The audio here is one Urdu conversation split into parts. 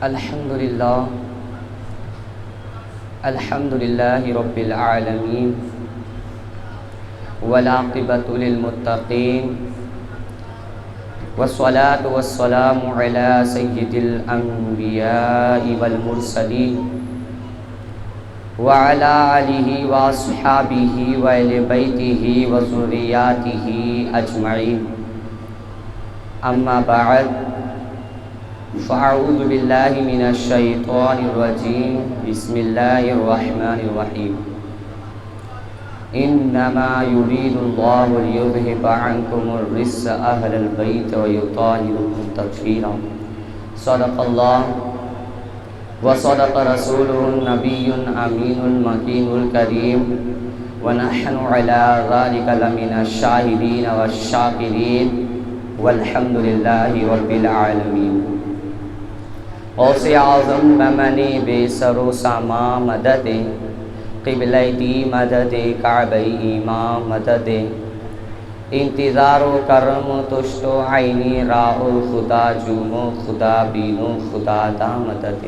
الحمدللہ الحمدللہ رب العالمین والعاقبۃ للمتقین والصلاة والسلام علی سید الانبیاء والمرسلین وعلی آلہ واصحابہ واہل بیتہ وذریاتہ اجمعین، اما بعد فاعوذ باللہ من الشیطان الرجیم، بسم اللہ الرحمن الرحیم۔ انما یرید اللہ لیذہب عنکم الرجس اہل البیت ویطہرکم تطہیرا۔ صدق اللہ وصدق رسولہ النبی الامین المکین الکریم، ونحن علی ذلک لمن الشاہدین والشاکرین، والحمد للہ رب العالمین۔ غوث اعظم بمنی بے سر و ساما مدد، قبلہ دی مدد، کعبہ ایماں مدد، انتظار و کرم تشت و عینی راہ خدا جوم خدا بینو خدا دا مدد،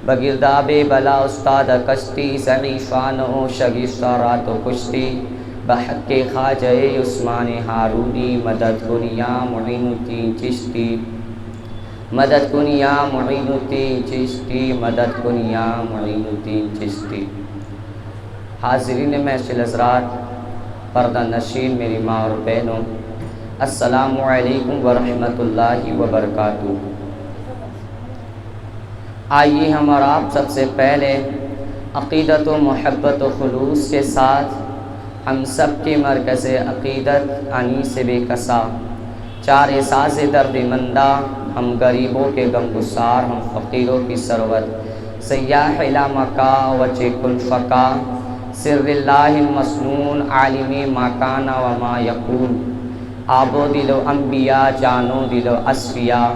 بگرداب بلا استاد کشتی ضعیفان و شگفتہ رات و کشتی، بحق خواجہ عثمان ہارونی مدد کن یا معین الدین چشتی، مدد کن یا معین الدین چشتی، مدد کن یا معین الدین چشتی۔ حاضرین محفل حضرات، پردہ نشین میری ماں اور بہنوں، السلام علیکم ورحمۃ اللہ وبرکاتہ۔ آئیے ہم اور آپ سب سے پہلے عقیدت و محبت و خلوص کے ساتھ ہم سب کے مرکز عقیدت انیس بے کسا، چار احساس درد مندہ، ہم غریبوں کے غم گسار، ہم فقیروں کی ثروت، سیاح الی مکہ وجہ کن فقا، سر اللہ المسنون، عالم ما کان و ما یکون، آب و دل و انبیاء، جان و دل و اصفیاء،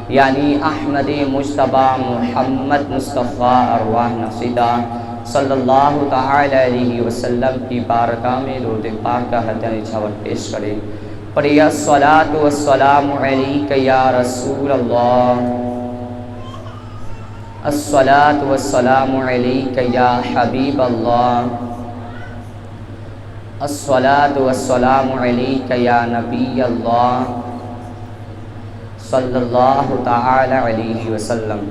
یعنی احمد مجتبیٰ محمد مصطفیٰ ارواح نفسدہ صلی اللہ تعالی علیہ وسلم کی بارگاہ میں درود پاک کا ہدیہ نچھاور پیش کرے۔ پڑھیے الصلاۃ والسلام علیک یا رسول اللہ، الصلاۃ والسلام علیک یا حبیب اللہ، الصلاۃ والسلام علیک یا نبی اللہ صلی اللہ تعالی علیہ وسلم۔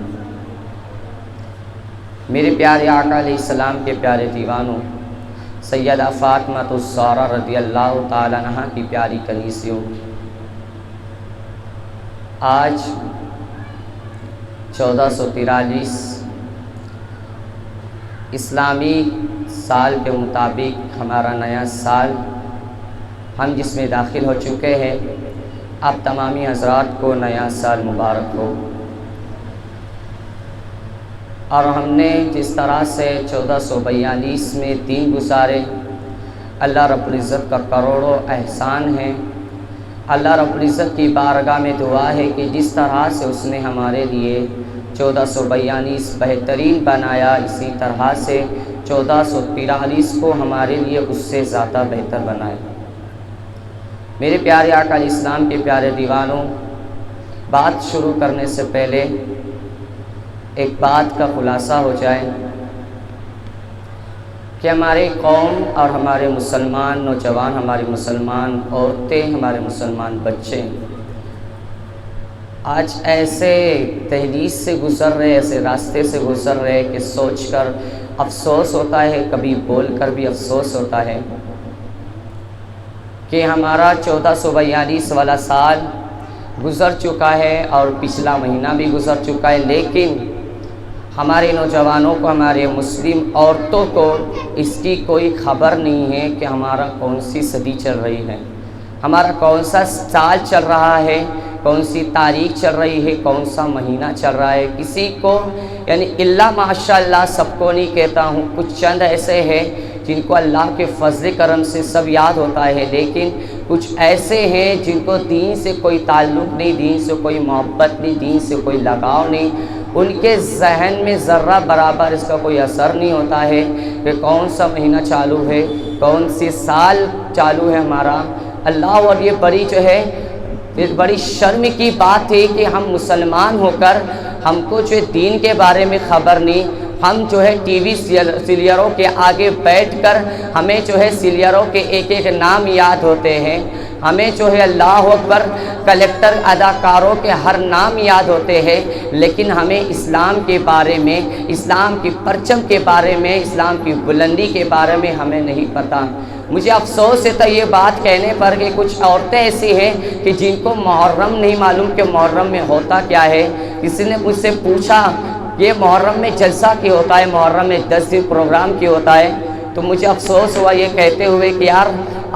میرے پیارے آقا علیہ السلام کے پیارے دیوانوں، سیدہ فاطمہ الزہرا رضی اللہ تعالیٰ عنہ کی پیاری کنیسیوں، آج 1443 اسلامی سال کے مطابق ہمارا نیا سال ہم جس میں داخل ہو چکے ہیں، آپ تمامی حضرات کو نیا سال مبارک ہو۔ اور ہم نے جس طرح سے 1442 میں دن گزارے، اللہ رب العزت کا کروڑوں احسان ہے۔ اللہ رب العزت کی بارگاہ میں دعا ہے کہ جس طرح سے اس نے ہمارے لیے 1442 بہترین بنایا، اسی طرح سے 1443 کو ہمارے لیے اس سے زیادہ بہتر بنائے۔ میرے پیارے آقا علیہ السلام کے پیارے دیوانوں، بات شروع کرنے سے پہلے ایک بات کا خلاصہ ہو جائے کہ ہمارے قوم اور ہمارے مسلمان نوجوان، ہماری مسلمان عورتیں، ہمارے مسلمان بچے آج ایسے دہلیز سے گزر رہے، ایسے راستے سے گزر رہے کہ سوچ کر افسوس ہوتا ہے، کبھی بول کر بھی افسوس ہوتا ہے کہ ہمارا 1442 والا سال گزر چکا ہے اور پچھلا مہینہ بھی گزر چکا ہے، لیکن ہمارے نوجوانوں کو، ہمارے مسلم عورتوں کو اس کی کوئی خبر نہیں ہے کہ ہمارا کون سی صدی چل رہی ہے، ہمارا کون سا سال چل رہا ہے، کون سی تاریخ چل رہی ہے، کون سا مہینہ چل رہا ہے۔ کسی کو یعنی اللہ ماشاء اللہ سب کو نہیں کہتا ہوں، کچھ چند ایسے ہیں جن کو اللہ کے فضل کرم سے سب یاد ہوتا ہے، لیکن کچھ ایسے ہیں جن کو دین سے کوئی تعلق نہیں، دین سے کوئی محبت نہیں، دین سے کوئی لگاؤ نہیں، ان کے ذہن میں ذرہ برابر اس کا کوئی اثر نہیں ہوتا ہے کہ کون سا مہینہ چالو ہے، کون سی سال چالو ہے ہمارا۔ اللہ، اور یہ بڑی جو ہے بڑی شرم کی بات ہے کہ ہم مسلمان ہو کر ہم کو جو دین کے بارے میں خبر نہیں، ہم جو ہے ٹی وی سیریلوں کے آگے بیٹھ کر ہمیں جو ہے سیریلوں کے ایک ایک نام یاد ہوتے ہیں، ہمیں جو ہے اللہ اکبر کلیکٹر اداکاروں کے ہر نام یاد ہوتے ہیں، لیکن ہمیں اسلام کے بارے میں، اسلام کی پرچم کے بارے میں، اسلام کی بلندی کے بارے میں ہمیں نہیں پتہ۔ مجھے افسوس ہے تو یہ بات کہنے پر کہ کچھ عورتیں ایسی ہیں کہ جن کو محرم نہیں معلوم کہ محرم میں ہوتا کیا ہے۔ کسی نے مجھ سے پوچھا یہ محرم میں جلسہ کیوں ہوتا ہے، محرم میں 10 دن پروگرام کیوں ہوتا ہے، تو مجھے افسوس ہوا یہ کہتے ہوئے کہ یار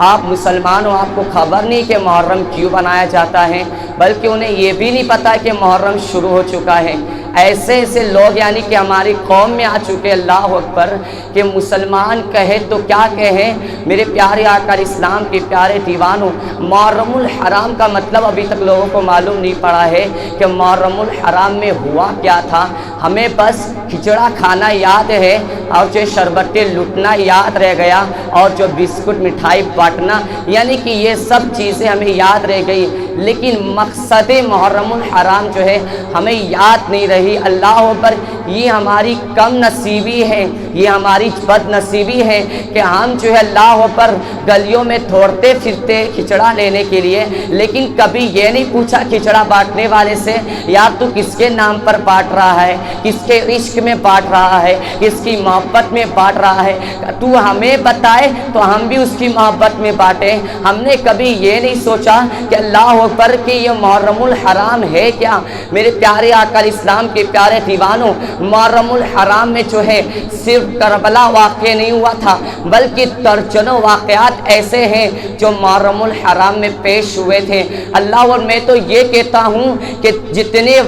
آپ مسلمان ہو، آپ کو خبر نہیں کہ محرم کیوں بنایا جاتا ہے، بلکہ انہیں یہ بھی نہیں پتہ کہ محرم شروع ہو چکا ہے۔ ایسے ایسے لوگ یعنی کہ ہماری قوم میں آ چکے، اللہ اکبر، کہ مسلمان کہے تو کیا کہیں۔ میرے پیارے آقا اسلام کے پیارے دیوانوں، محرم الحرام کا مطلب ابھی تک لوگوں کو معلوم نہیں پڑا ہے کہ محرم الحرام میں ہوا کیا تھا۔ ہمیں بس کھچڑا کھانا یاد ہے اور جو شربتیں لٹنا یاد رہ گیا اور جو بسکٹ مٹھائی بانٹنا، یعنی کہ یہ سب چیزیں ہمیں یاد رہ گئی، لیکن مقصد محرم الحرام جو ہے ہمیں یاد نہیں رہی۔ اللہ پر یہ ہماری کم نصیبی ہے، یہ ہماری بد نصیبی ہے کہ ہم جو ہے اللہ پر گلیوں میں دوڑتے پھرتے کھچڑا لینے کے لیے، لیکن کبھی یہ نہیں پوچھا کھچڑا بانٹنے والے سے یار تو کس کے نام پر بانٹ رہا ہے، کس کے عشق میں بانٹ رہا ہے، کس کی محبت میں بانٹ رہا ہے، تو ہمیں بتائے تو ہم بھی اس کی محبت میں بانٹیں۔ ہم نے کبھی یہ نہیں سوچا کہ اللہ اکبر کہ یہ محرم الحرام ہے کیا۔ میرے پیارے آقا اسلام کے پیارے دیوانوں، محرم الحرام میں جو ہے صرف کربلا واقع نہیں ہوا تھا، بلکہ درجنوں واقعات ایسے ہیں جو محرم الحرام میں پیش ہوئے تھے۔ اللہ، اور میں تو یہ کہتا ہوں کہ جتنے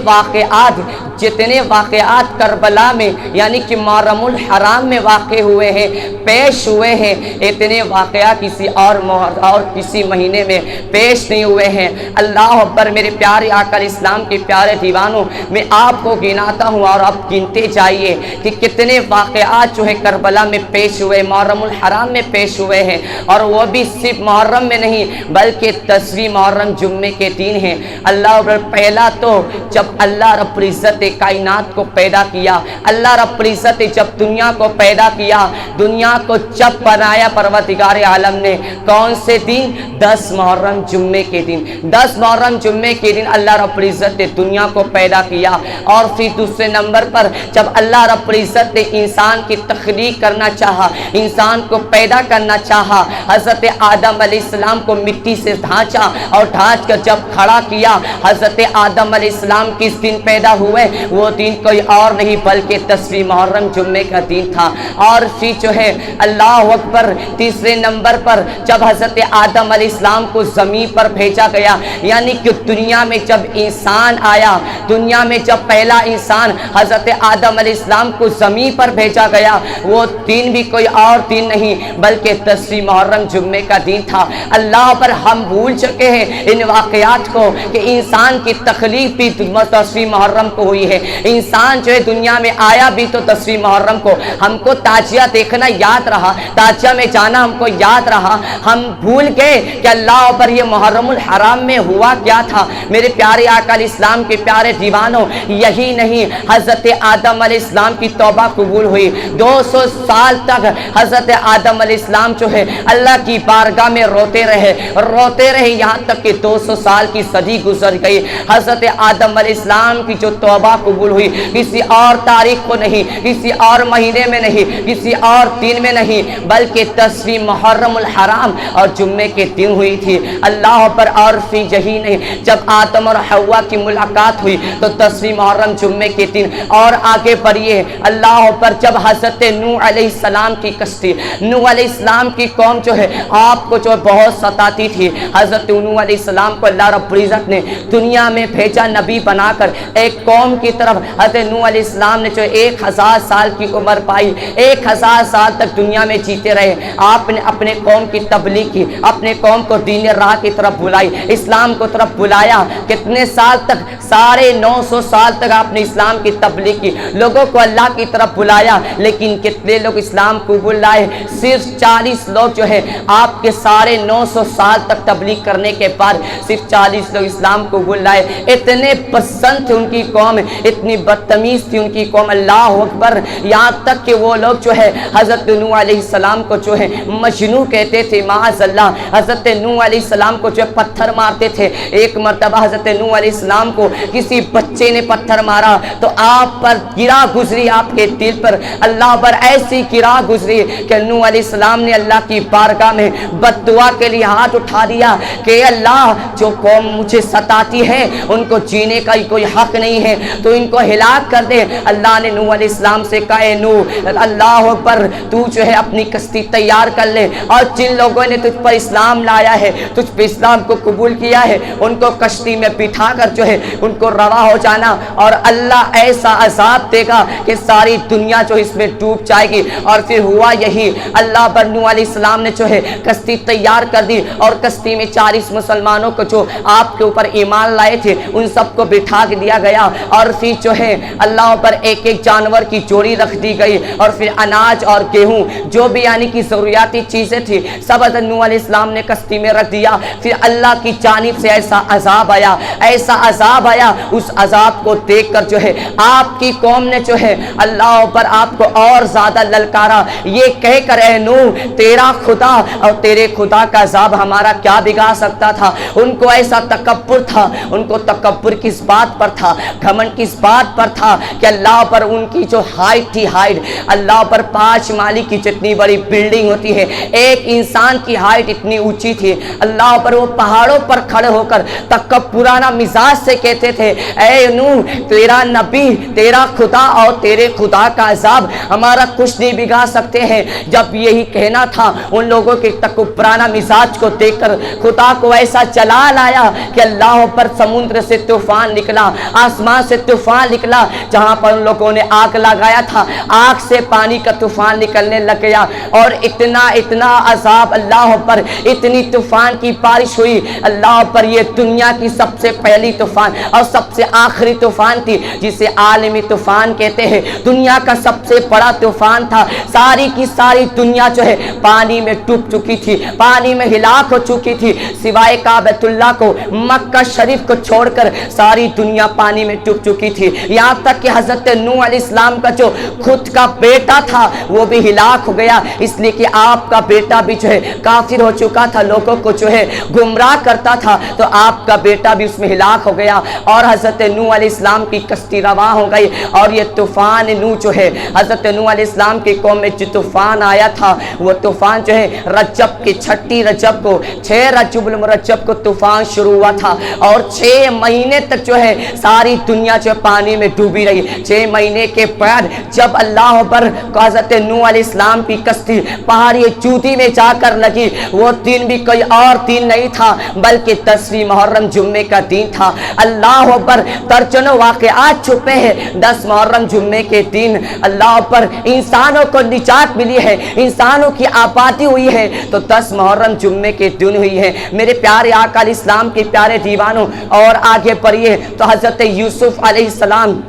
واقعات کربلا میں یعنی کہ محرم الحرام میں واقع ہوئے ہیں، پیش ہوئے ہیں، اتنے واقعات کسی اور کسی مہینے میں پیش نہیں ہوئے ہیں۔ اللہ اکبر، میرے پیارے آقا اسلام کے پیارے دیوانوں، میں آپ کو گناتا ہوں اور آپ گنتے جائیے کہ کتنے واقعات جو ہے کربلا میں پیش ہوئے، محرم الحرام میں پیش ہوئے ہیں، اور وہ بھی صرف محرم میں نہیں بلکہ 10ویں محرم جمعے کے دن ہیں۔ اللہ اکبر، پہلا تو جب اللہ رب العزت کائنات کو پیدا کیا، اللہ رب العزت جب دنیا کو پیدا کیا، دنیا کو جب بنایا پروردگار عالم نے، کون سے دن؟ 10 محرم جمعے کے دن۔ 10 محرم جمعے کے دن اللہ رب العزت نے دنیا کو پیدا کیا، اور پھر دوسرے نمبر پر جب اللہ رب العزت نے انسان کی تخلیق کرنا چاہا، انسان کو پیدا کرنا چاہا، حضرت آدم علیہ السلام کو مٹی سے ڈھانچا اور ڈھانچ کر جب کھڑا کیا، حضرت آدم علیہ السلام کس دن پیدا ہوئے؟ وہ دن کوئی اور نہیں بلکہ 10ویں محرم جمعے کا دن تھا۔ اور پھر جو ہے اللہ اکبر، تیسرے نمبر پر جب حضرت آدم علیہ السلام کو زمین پر بھیجا گیا، یعنی کہ دنیا میں جب انسان آیا، دنیا میں جب پہلا انسان حضرت آدم علیہ السلام کو زمین پر بھیجا گیا، وہ دن بھی کوئی اور دن نہیں بلکہ 10ویں محرم جمعے کا دن تھا۔ اللہ پر ہم بھول چکے ہیں ان واقعات کو کہ انسان کی تخلیق بھی 10ویں محرم کو ہوئی ہے، انسان جو ہے دنیا میں آیا بھی تو 10ویں محرم کو۔ ہم کو تعزیہ دیکھنا یاد رہا، تعزیہ میں جانا ہم کو یاد رہا، ہم بھول گئے کہ اللہ پر یہ محرم الحرام میں ہوا کیا تھا۔ میرے پیارے آقا اسلام کے پیارے دیوانوں، یہی نہیں، حضرت آدم علیہ السلام کی توبہ قبول ہوئی۔ 200 سال تک حضرت آدم علیہ السلام جو ہے اللہ کی بارگاہ میں روتے رہے، یہاں تک کہ 200 سال کی صدی گزر گئی۔ حضرت آدم علیہ السلام کی جو توبہ قبول ہوئی، کسی اور تاریخ کو نہیں، کسی اور مہینے میں نہیں، کسی اور دن میں نہیں، بلکہ 10ویں محرم الحرام اور جمعے کے دن ہوئی تھی۔ اللہ پر، اور پھر یہی نہیں، جب آدم اور حوا کی ملاقات ہوئی تو 10ویں محرم جمعے کے دن۔ اور آگے بڑھیے، اللہ پر، جب حضرت نوح علیہ السلام کی کشتی، نوح علیہ السلام کی قوم جو ہے آپ کو جو بہت ستاتی تھی، حضرت نوح علیہ السلام کو اللہ رب العزت نے دنیا میں بھیجا نبی بنا کر ایک قوم کی طرف۔ حضرت نوح علیہ السلام نے جو 1000 سال کی عمر پائی، 1000 سال تک دنیا میں جیتے رہے، آپ نے اپنے قوم کی تبلیغ کی، اپنے قوم کو دین راہ کی طرف بلائی، اسلام اسلام کو طرف بلایا. کتنے سال تک؟ 950 سال تک آپ نے اسلام کی تبلیغ کی, لوگوں کو اللہ کی طرف بلایا. لیکن کتنے لوگ اسلام قبول لائے؟ صرف 40 لوگ جو ہے آپ کے 950 سال تک تبلیغ کرنے کے بعد صرف 40 لوگ اسلام قبول لائے. اتنے پسند تھے ان کی قوم, اتنی بدتمیز تھی ان کی قوم, اللہ اکبر. یہاں تک کہ وہ لوگ جو ہے حضرت نوح علیہ السلام کو جو ہے مجنون کہتے تھے, معاذ اللہ. حضرت نوح علیہ السلام کو جو ہے پتھر مارتے تھے. ایک مرتبہ حضرت نوح علیہ السلام کو کسی بچے نے پتھر مارا تو آپ پر گرا گزری, آپ کے دل پر اللہ پر ایسی گرا گزری کہ نوح علیہ السلام نے اللہ کی بارگاہ میں بد دعا کے لیے ہاتھ اٹھا دیا کہ اللہ جو قوم مجھے ستاتی ہے ان کو جینے کا کوئی حق نہیں ہے, تو ان کو ہلاک کر دے. اللہ نے نوح علیہ السلام سے کہا, اے نوح اللہ پر تو جو ہے اپنی کشتی تیار کر لے, اور جن لوگوں نے تجھ پر اسلام لایا ہے, تجھ پہ اسلام کو قبول کیا ہے, ان کو کشتی میں بٹھا کر جو ہے ان کو روا ہو جانا. اور اللہ ایسا عذاب دے گا کہ ساری دنیا جو اس میں ڈوب جائے گی. اور پھر ہوا یہی, اللہ پر نوح علیہ السلام نے جو ہے کشتی تیار کر دی, اور کشتی میں 40 مسلمانوں کو جو آپ کے اوپر ایمان لائے تھے ان سب کو بٹھا کے دیا گیا. اور پھر جو ہے اللہ پر ایک ایک جانور کی جوڑی رکھ دی گئی, اور پھر اناج اور گیہوں جو بھی یعنی کہ ضروریاتی چیزیں تھی سب حضرت نوح علیہ السلام نے کشتی میں رکھ دیا. پھر اللہ کی جانب سے ایسا عذاب آیا, ایسا عذاب آیا, اس عذاب کو دیکھ کر جو ہے آپ کی قوم نے جو ہے اللہ پر آپ کو اور زیادہ للکارا, یہ کہہ کر اے نوح تیرا خدا اور تیرے خدا کا عذاب ہمارا کیا بگاڑ سکتا تھا. ان کو ایسا تکبر تھا, ان کو تکبر کس بات پر تھا, گھمنڈ کس بات پر تھا کہ اللہ پر ان کی جو ہائٹ تھی, ہائٹ اللہ پر 5 مالی کی جتنی بڑی بلڈنگ ہوتی ہے, ایک انسان کی ہائٹ اتنی اونچی تھی. اللہ پر وہ پہاڑوں پر کھڑے ہو کر تکبرانہ مزاج سے کہتے تھے, اے نوح تیرا نبی, تیرا خدا اور تیرے خدا کا عذاب ہمارا کچھ نہیں بگاڑ سکتے ہیں. جب یہی کہنا تھا ان لوگوں کے تکبرانہ مزاج کو دیکھ کر خدا کو ایسا چلا لایا کہ اللہ پر سمندر سے طوفان نکلا, آسمان سے طوفان نکلا. جہاں پر ان لوگوں نے آگ لگایا تھا آگ سے پانی کا طوفان نکلنے لگ گیا, اور اتنا عذاب اللہ پر, اتنی طوفان کی بارش ہوئی اللہ پر. یہ دنیا کی سب سے پہلی طوفان اور سب سے آخری طوفان تھی جسے عالمی طوفان کہتے ہیں. دنیا کا سب سے بڑا طوفان تھا. ساری کی ساری دنیا جو ہے پانی میں ڈوب چکی تھی, پانی میں ہلاک ہو چکی تھی, سوائے کعبۃ اللہ کو, مکہ شریف کو چھوڑ کر ساری دنیا پانی میں ڈوب چکی تھی. یہاں تک کہ حضرت نوح علیہ السلام کا جو خود کا بیٹا تھا وہ بھی ہلاک ہو گیا, اس لیے کہ آپ کا بیٹا بھی جو ہے کافر ہو چکا تھا, لوگوں کو جو ہے گمراہ کرتا تھا, تو آپ کا بیٹا بھی اس میں ہلاک ہو گیا. اور حضرت نوح علیہ السلام کی کشتی رواں ہو گئی. اور یہ طوفان نوح جو ہے حضرت نوح علیہ السلام کی قوم میں جو طوفان آیا تھا وہ طوفان جو ہے رجب کی 6 رجب کو, 6 رجب المرجب کو طوفان شروع ہوا تھا, اور 6 مہینے تک جو ہے ساری دنیا جو پانی میں ڈوبی رہی. 6 مہینے کے بعد جب اللہ پر حضرت نوح علیہ السلام کی کشتی پہاڑی جودی میں جا کر لگی, وہ دن بھی کوئی اور دن نہیں تھا بلکہ 10ویں محرم جمعے کا دن تھا. اللہ پر درجنوں واقعات چھپے ہیں 10 محرم جمعے کے دن. اللہ پر انسانوں کو نجات ملی ہے, انسانوں کی آبادی ہوئی ہے تو 10 محرم جمعے کے دن ہوئی ہے. میرے پیارے آقا علیہ السلام کے پیارے دیوانوں, اور آگے بڑھیے تو حضرت یوسف علیہ السلام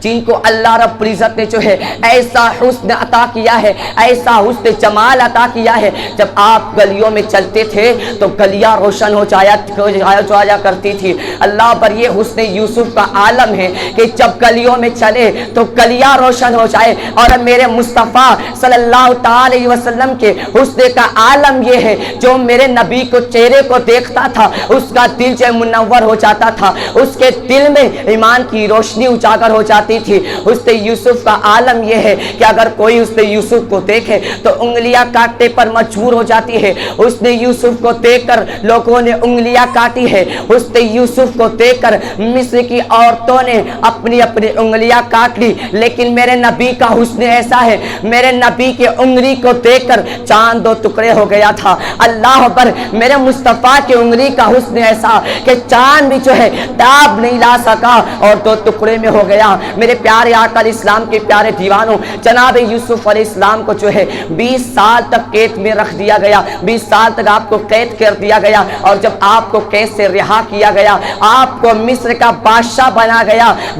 جن کو اللہ رب العزت نے جو ہے ایسا حسن عطا کیا ہے, ایسا حسن جمال عطا کیا ہے, جب آپ گلیوں میں چلتے تھے تو گلیاں روشن ہو جایا کرتی تھی. اللہ پر یہ حسن یوسف کا عالم ہے کہ جب گلیوں میں چلے تو گلیاں روشن ہو جائے. اور میرے مصطفیٰ صلی اللہ تعالی علیہ وسلم کے حسن کا عالم یہ ہے, جو میرے نبی کو چہرے کو دیکھتا تھا اس کا دل جو منور ہو جاتا تھا, اس کے دل میں ایمان کی روشنی اجاگر ہو جاتی تھی. حسن یوسف کا عالم یہ ہے کہ اگر کوئی حسن یوسف کو دیکھے تو انگلیاں کاٹنے پر مجبور ہو جاتی ہے. حسن یوسف کو دیکھ کر لوگوں نے انگلیاں کاٹی ہے. حسن یوسف کو دیکھ کر مصر کی عورتوں نے اپنی انگلیاں کاٹ لی. لیکن میرے نبی کا حسن ایسا ہے, میرے نبی کی انگلی کو دیکھ کر چاند 2 ٹکڑے ہو گیا تھا. اللہ پر میرے مصطفیٰ کی انگلی کا حسن ایسا کہ چاند بھی جو ہے تاب نہیں لا سکا اور 2 ٹکڑے میں ہو گیا. میرے پیارے آقا علیہ السلام کے پیارے دیوانوں، جناب یوسف علیہ السلام کو جو ہے 20 سال تک قید میں رکھ دیا گیا، 20 سال تک آپ کو قید کر دیا گیا، اور جب آپ کو قید سے رہا کیا گیا، آپ کو مصر کا بادشاہ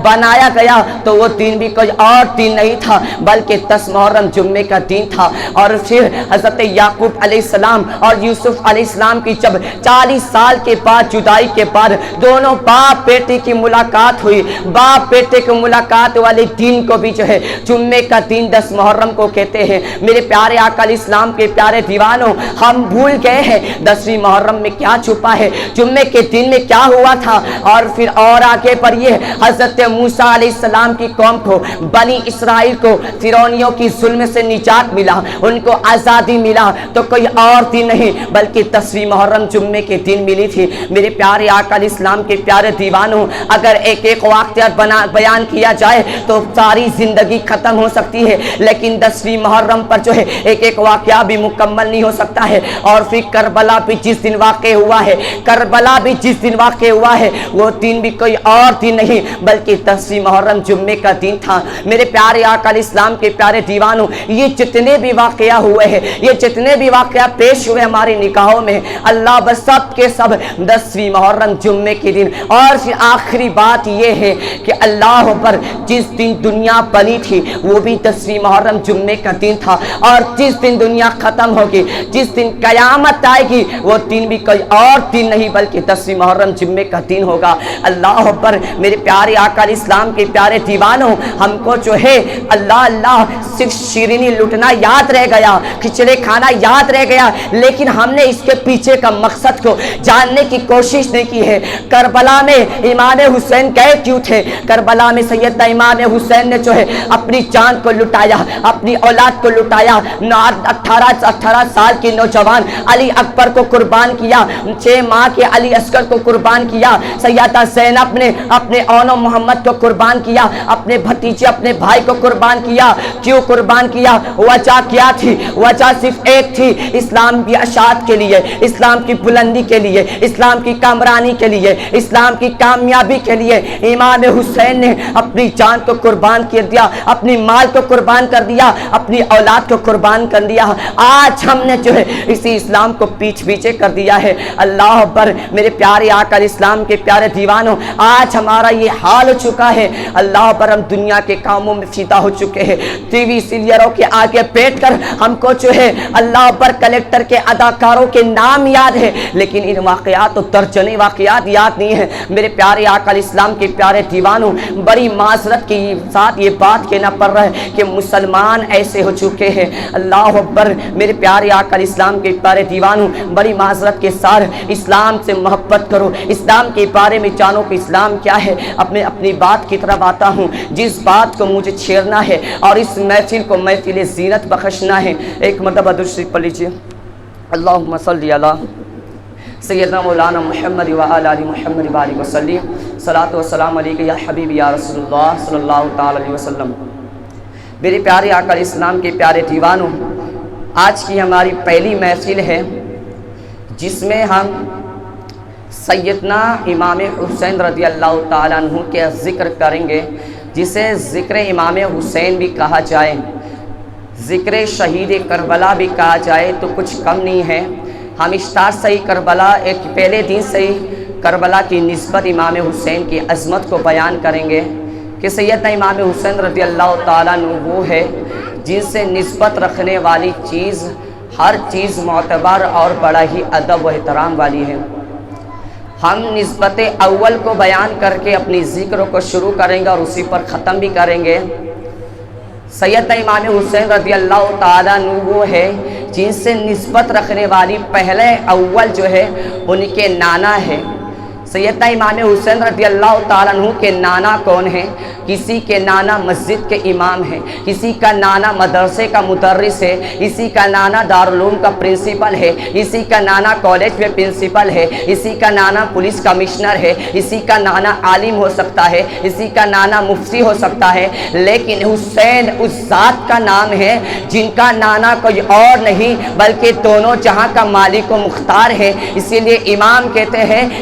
بنایا گیا، تو وہ دن بھی کوئی اور دن نہیں تھا بلکہ 10 محرم جمعے کا دن تھا۔ اور پھر حضرت یعقوب علیہ السلام اور یوسف علیہ السلام کی جب 40 سال کے بعد جدائی کے بعد دونوں باپ بیٹے کی ملاقات ہوئی، باپ بیٹے کی ملاقات والے دن کو بھی جو ہے جمعے کا دن 10 محرم کو کہتے ہیں۔ میرے پیارے آقا علیہ السلام کے پیارے دیوانوں، ہم بھول گئے ہیں 10ویں محرم میں کیا چھپا ہے، جمعے کے دن میں کیا ہوا تھا۔ اور پھر اور آگے پر یہ حضرت موسیٰ علیہ السلام کی قوم کو، بنی اسرائیل کو فرعونیوں کی ظلم سے نجات ملا، ان کو آزادی ملا، تو کوئی اور دن نہیں بلکہ 10ویں محرم جمعے کے دن ملی تھی۔ میرے پیارے آقا علیہ السلام کے پیارے دیوانوں، اگر ایک ایک واقعہ بیان کیا جائے تو ساری زندگی ختم ہو سکتی ہے، لیکن 10ویں محرم پر جو ہے ایک ایک واقعہ بھی مکمل نہیں ہو سکتا ہے۔ اور پھر کربلا بھی جس دن واقع ہوا ہے، کربلا بھی جس دن واقع ہوا ہے، وہ دن بھی کوئی اور دن نہیں بلکہ 10ویں محرم جمعے کا دن تھا۔ میرے پیارے آقا علیہ السلام کے پیارے دیوانوں، یہ جتنے بھی واقعہ ہوئے ہیں، یہ جتنے بھی واقعہ پیش ہوئے ہماری نکاحوں میں، اللہ بس سب کے سب 10ویں محرم جمعے کے دن۔ اور پھر آخری بات یہ ہے کہ اللہ پر جس دن دنیا بنی تھی وہ بھی 10ویں محرم جمعے کا دن تھا، اور جس دن دنیا ختم ہوگی، جس دن قیامت آئے گی، وہ دن بھی کوئی اور دن نہیں بلکہ 10ویں محرم جمعے کا دن ہوگا۔ اللہ پر میرے پیارے آقا علیہ السلام کے پیارے دیوانوں، ہم کو جو ہے اللہ صرف شیرینی لٹنا یاد رہ گیا، کھچڑے کھانا یاد رہ گیا، لیکن ہم نے اس کے پیچھے کا مقصد کو جاننے کی کوشش نہیں کی ہے۔ کربلا میں امام حسین گئے کیوں تھے؟ کربلا میں سیدنا امام حسین نے جو ہے اپنی جان کو لٹایا، اپنی اولاد کو لٹایا، 18 سال کی نوجوان علی اکبر کو قربان کیا، 6 ماہ کے علی اصغر کو قربان کیا، سیدہ زینب نے اپنے اون محمد کو قربان کیا، اپنے بھتیجے اپنے بھائی کو قربان کیا۔ کیوں قربان کیا؟ وجہ کیا تھی؟ وجہ صرف ایک تھی، اسلام کی اشاعت کے لیے، اسلام کی بلندی کے لیے، اسلام کی کامرانی کے لیے، اسلام کی کامیابی کے لیے امام حسین نے اپنی جان کو قربان کر دیا، اپنی مال کو قربان کر دیا، اپنی اولاد کو قربان کر دیا۔ آج ہم نے جو ہے اسی اسلام کو پیچھے کر دیا ہے۔ اللہ پر میرے پیارے آقا علیہ السلام کے پیارے دیوانوں، آج ہمارا یہ حال ہو چکا ہے۔ اللہ پر ہم دنیا کے کاموں میں فدا ہو چکے ہیں، ٹی وی سیریلوں کے آگے بیٹھ کر ہم کو جو ہے اللہ پر کلیکٹر کے اداکاروں کے نام یاد ہے، لیکن ان واقعات و درجنے واقعات یاد نہیں ہے۔ میرے پیارے آقا علیہ السلام کے پیارے دیوانوں، بڑی معذرت کے ساتھ یہ بات کہنا پڑ رہا ہے کہ مسلمان ایسے ہو چکے ہیں۔ اللہ اکبر، میرے پیارے آقا علیہ السلام کے پیارے دیوانوں، بڑی معذرت کے ساتھ اسلام سے محبت کرو، اسلام کے بارے میں جانو کہ اسلام کیا ہے۔ اپنی بات کی طرف آتا ہوں، جس بات کو مجھے چھیڑنا ہے اور اس محفل کو محفل زینت بخشنا ہے۔ ایک مرتبہ درود شریف پڑھ لیجیے۔ اللہم صلی علی سیدنا مولانا محمد وعلی آل محمد وبارک وسلم، صلاۃ و سلام علیک یا حبیبی یا رسول اللہ صلی اللہ تعالی علیہ وسلم۔ میرے پیارے آقا علیہ السلام کے پیارے دیوانوں، آج کی ہماری پہلی محفل ہے جس میں ہم سیدنا امام حسین رضی اللہ تعالیٰ عنہ کے ذکر کریں گے، جسے ذکر امام حسین بھی کہا جائے، ذکر شہید کربلا بھی کہا جائے تو کچھ کم نہیں ہے۔ ہم اشتار سے ہی کربلا، ایک پہلے دن سے ہی کربلا کی نسبت امام حسین کی عظمت کو بیان کریں گے کہ سیدنا امام حسین رضی اللہ تعالیٰ عنہ وہ ہے جن سے نسبت رکھنے والی چیز ہر چیز معتبر اور بڑا ہی ادب و احترام والی ہے۔ ہم نسبت اول کو بیان کر کے اپنی ذکر کو شروع کریں گے اور اسی پر ختم بھی کریں گے۔ سیدنا امام حسین رضی اللہ تعالیٰ عنہ وہ ہے جن سے نسبت رکھنے والی پہلے اول جو ہے ان کے نانا ہے۔ سیدنا امام حسین رضی اللہ تعالیٰ عنہ کے نانا کون ہیں؟ کسی کے نانا مسجد کے امام ہیں، کسی کا نانا مدرسے کا مدرس ہے، کسی کا نانا دارالعلوم کا پرنسپل ہے، کسی کا نانا کالج میں پرنسپل ہے، کسی کا نانا پولیس کمشنر ہے، کسی کا نانا عالم ہو سکتا ہے، کسی کا نانا مفتی ہو سکتا ہے، لیکن حسین اس ذات کا نام ہے جن کا نانا کوئی اور نہیں بلکہ دونوں جہاں کا مالک و مختار ہے۔ اسی لیے امام کہتے ہیں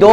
2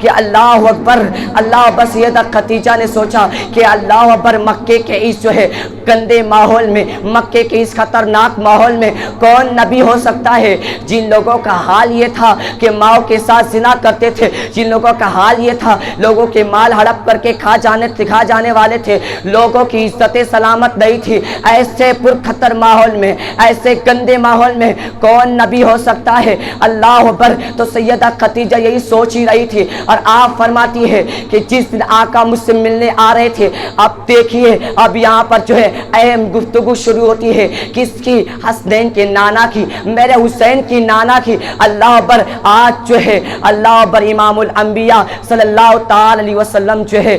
کہ اللہ اکبر، اللہ بس سیدہ خدیجہ نے سوچا کہ اللہ اکبر، مکے کے اس جو ہے گندے ماحول میں، مکے کے اس خطرناک ماحول میں کون نبی ہو سکتا ہے؟ جن لوگوں کا حال یہ تھا کہ ماؤں کے ساتھ زنا کرتے تھے، جن لوگوں کا حال یہ تھا لوگوں کے مال ہڑپ کر کے کھا جانے والے تھے، لوگوں کی عزت سلامت نہیں تھی، ایسے پرخطر ماحول میں، ایسے گندے ماحول میں کون نبی ہو سکتا ہے؟ اللہ اکبر۔ تو سیدہ خدیجہ یہی سوچ ہی رہی تھی، اور آپ فرماتی ہے کہ جس دن آقا مجھ سے ملنے آ رہے تھے، اب دیکھیے اب یہاں پر جو ہے اہم گفتگو شروع ہوتی ہے، کس کی؟ حسنین کے نانا کی، میرے حسین کی نانا کی۔ اللہ اکبر۔ آج جو ہے اللہ اکبر امام الانبیاء صلی اللہ تعالی علیہ وسلم جو ہے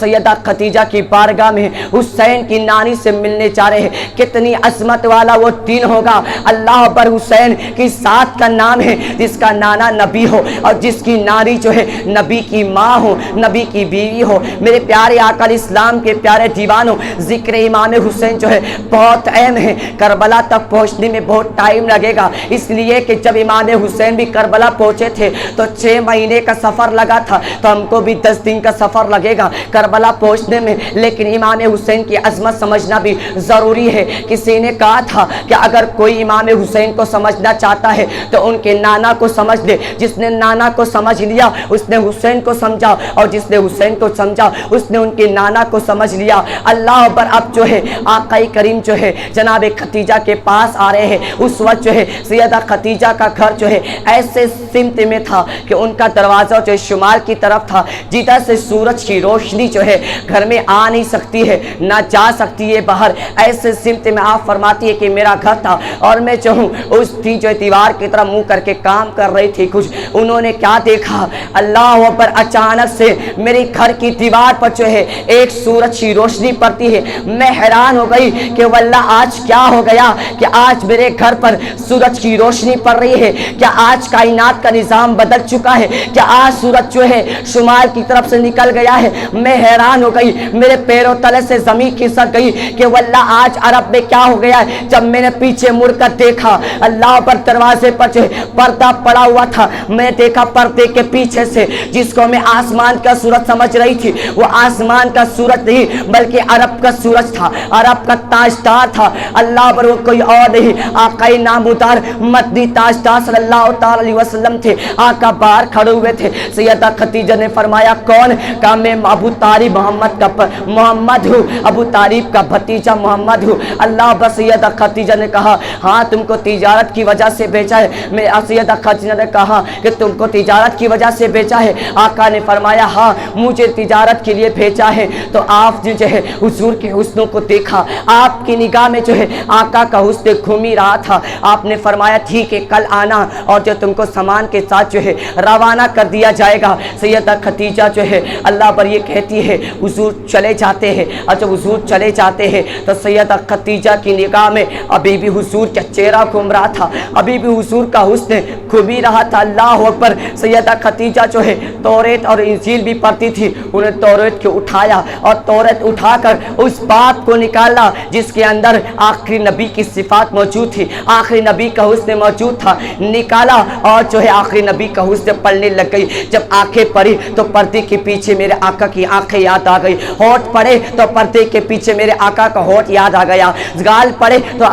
سیدہ خدیجہ کی بارگاہ میں حسین کی نانی سے ملنے جا رہے ہیں۔ کتنی عظمت والا وہ دن ہوگا۔ اللہ اکبر۔ حسین کی ذات کا نام ہے جس کا نانا نبی ہو اور جس کی نانی جو ہے نبی کی ماں ہو، نبی کی بیوی ہو۔ میرے پیارے آقا اسلام کے پیارے دیوانوں، ذکر امام حسین جو ہے بہت اہم ہے۔ کربلا تک پہنچنے میں بہت ٹائم لگے گا، اس لیے کہ جب امام حسین بھی کربلا پہنچے تھے تو 6 مہینے کا سفر لگا تھا، تو ہم کو بھی 10 دن کا سفر لگے گا کربلا پہنچنے میں۔ لیکن امام حسین کی عظمت سمجھنا بھی ضروری ہے۔ کسی نے کہا تھا کہ اگر کوئی امام حسین کو سمجھنا چاہتا ہے تو ان کے نانا کو سمجھ لے۔ جس نے نانا کو سمجھ لیا اس نے حسین کو سمجھا، اور جس نے حسین کو سمجھا اس نے ان کے نانا کو سمجھ لیا۔ اللہ اکبر۔ اب جو ہے آقا کریم جو ہے جناب خدیجہ کے پاس آ رہے ہیں۔ اس وقت جو ہے سیدہ خدیجہ کا گھر جو ہے ایسے سمت میں تھا کہ ان کا دروازہ جو شمال کی طرف تھا، جدھر سے سورج کی روشنی جو ہے گھر میں آ نہیں سکتی ہے، نہ جا سکتی ہے باہر۔ ایسے سمت میں آپ فرماتی ہے کہ میرا گھر تھا، اور میں جو ہوں اس تھی جو دیوار کی طرف منہ کر کے کام کر رہی تھی۔ کچھ انہوں نے کیا دیکھا؟ اللہ اکبر۔ اچانک سے میری گھر کی دیوار پر جو ہے ایک سورج کی روشنی پڑتی ہے۔ میں حیران ہو گئی کہ واللہ آج کیا ہو گیا کہ آج میرے گھر پر سورج کی روشنی پڑ رہی ہے؟ کیا آج کائنات کا نظام بدل چکا ہے؟ کیا آج سورج جو ہے شمال کی طرف سے نکل گیا ہے؟ میں حیران ہو گئی، میرے پیروں تلے سے زمین کھسک گئی کہ واللہ آج عرب میں کیا ہو گیا ہے۔ جب میں نے پیچھے مڑ کر دیکھا، اللہ پر دروازے پر جو ہے پردہ پڑا ہوا تھا، میں دیکھا پردے کے پیچھے سے جس کو میں آسمان کا سورج سمجھ رہی تھی، وہ آسمان کا سورج نہیں بلکہ عرب کا سورج تھا، عرب کا تاجدار تھا۔ اللہ پر وہ کوئی اور نہیں، آقا نامدار مدنی تاجدار صلی اللہ تعالی علیہ وسلم تھے۔ آقا باہر کھڑے ہوئے تھے۔ سیدہ خدیجہ نے فرمایا کون؟ کہا میں ابو طالب محمد ہوں، ابو طالب کا بھتیجا محمد ہوں۔ اللہ بس سیدہ خدیجہ نے کہا ہاں تم کو تجارت کی وجہ سے بھیجا ہے۔ میں سیدہ خدیجہ نے کہا کہ تم کو تجارت کی وجہ سے بھیجا ہے؟ آقا نے فرمایا ہاں مجھے تجارت کے لیے بھیجا ہے۔ تو آپ نے جو ہے حضور کے حسنوں کو دیکھا، آپ کی نگاہ میں جو ہے آقا کا حسن گھوم ہی رہا تھا۔ آپ نے فرمایا ٹھیک ہے کل آنا، اور جو تم کو سامان کے ساتھ جو ہے روانہ کر دیا جائے گا۔ سیدہ خدیجہ جو ہے اللہ پر یہ کہتی ہے حضور چلے جاتے ہیں، اور جب حضور چلے جاتے ہیں تو سیدہ خدیجہ کی نگاہ میں ابھی بھی حضور کا چہرہ گھوم رہا تھا، ابھی بھی حضور کا حسن گھوم ہی رہا تھا۔ اللہ اکبر۔ سیدہ خدیجہ جو ہے توریت اور انجیل بھی پڑھتی تھی، انہیں توریت کو اٹھایا اور توریت اٹھا کر اس بات کو نکالا جس کے اندر آخری نبی کی صفات موجود تھی، آخری نبی کا حسن موجود تھا، نکالا اور جو ہے آخری نبی کا حسن پڑھنے لگ گئی۔ جب آنکھیں پڑھی تو پردے کے پیچھے میرے آقا کی آنکھیں یاد آ گئی، ہونٹ پڑھے تو پردے کے پیچھے میرے آقا کا ہونٹ یاد آ گیا، گال پڑھے تو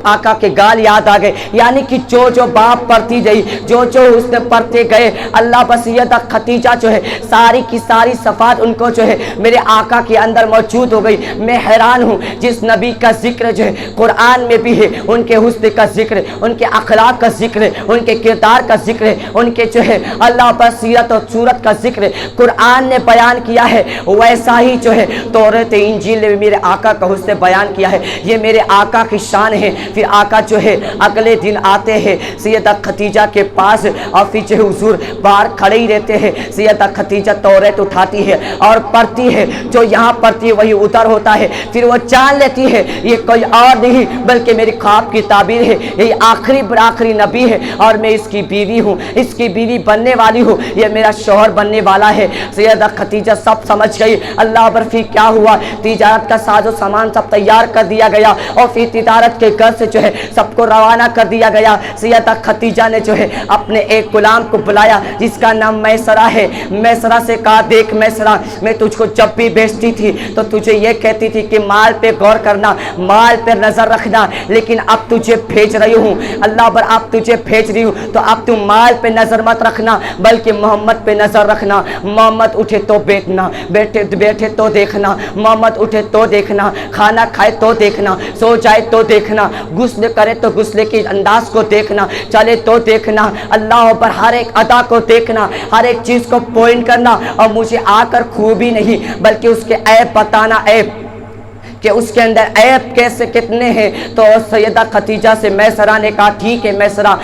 آقا کے گال یاد آ گئے۔ یعنی کہ جو جو باب پڑھتی گئی، جو جو حسن پڑھتے گئے، اللہ بس سیدہ خدیجہ جو ہے ساری کی ساری صفات ان کو جو ہے میرے آقا کے اندر موجود ہو گئی۔ میں حیران ہوں جس نبی کا ذکر جو ہے قرآن میں بھی ہے، ان کے حسن کا ذکر، ان کے اخلاق کا ذکر، ان کے کردار کا ذکر، ان کے جو ہے اللہ پر سیرت اور صورت کا ذکر قرآن نے بیان کیا ہے، ویسا ہی جو ہے توریت انجیل نے میرے آقا کا حسن بیان کیا ہے۔ یہ میرے آقا کی شان ہے۔ پھر آقا جو ہے اگلے دن آتے ہیں سیدہ خدیجہ کے پاس، اور پھر جو حضور باہر کھڑے ہی رہتے ہیں۔ سیدہ خدیجہ توریت اٹھاتی ہے اور پڑھتی ہے، جو یہاں پڑھتی ہے وہی ادھر ہوتا ہے۔ پھر وہ جان لیتی ہے یہ کوئی اور نہیں بلکہ میری خواب کی تعبیر ہے، یہ آخری نبی ہے اور میں اس کی بیوی ہوں، اس کی بیوی بننے والی ہوں، یہ میرا شوہر بننے والا ہے۔ سیدہ خدیجہ سب سمجھ گئی۔ اللہ پر پھر کیا ہوا، تجارت کا ساز و سامان سب تیار کر دیا گیا، اور پھر تجارت کے گھر سے جو ہے سب کو روانہ کر دیا گیا۔ سیدہ خدیجہ نے جو ہے اپنے ایک غلام کو بلایا جس کا نام میسرہ ہے. میسرہ سے کہا دیکھ میسرہ میں تجھ کو جب بھی بیچتی تھی تو تجھے یہ کہتی تھی کہ مال پہ غور کرنا, مال پہ نظر رکھنا, لیکن اب تجھے بھیج رہی ہوں اللہ پر, اب تجھے بھیج رہی ہوں تو اب تم مال پہ نظر مت رکھنا بلکہ محمد پہ نظر رکھنا. محمد اٹھے تو بیٹھنا, بیٹھے تو دیکھنا, محمد اٹھے تو دیکھنا, کھانا کھائے تو دیکھنا, سو جائے تو دیکھنا, غسل کرے تو غسل کے انداز کو دیکھنا, چلے تو دیکھنا, اللہ پر ہر ایک ادا کو دیکھنا, ہر ایک چیز کو پوائنٹ کرنا, اور مجھے آ کر خوبی نہیں بلکہ اس کے عیب بتانا, عیب کہ اس کے اندر عیب کیسے کتنے ہیں. تو سیدہ خدیجہ سے میسرہ نے کہا ٹھیک ہے میسرہ,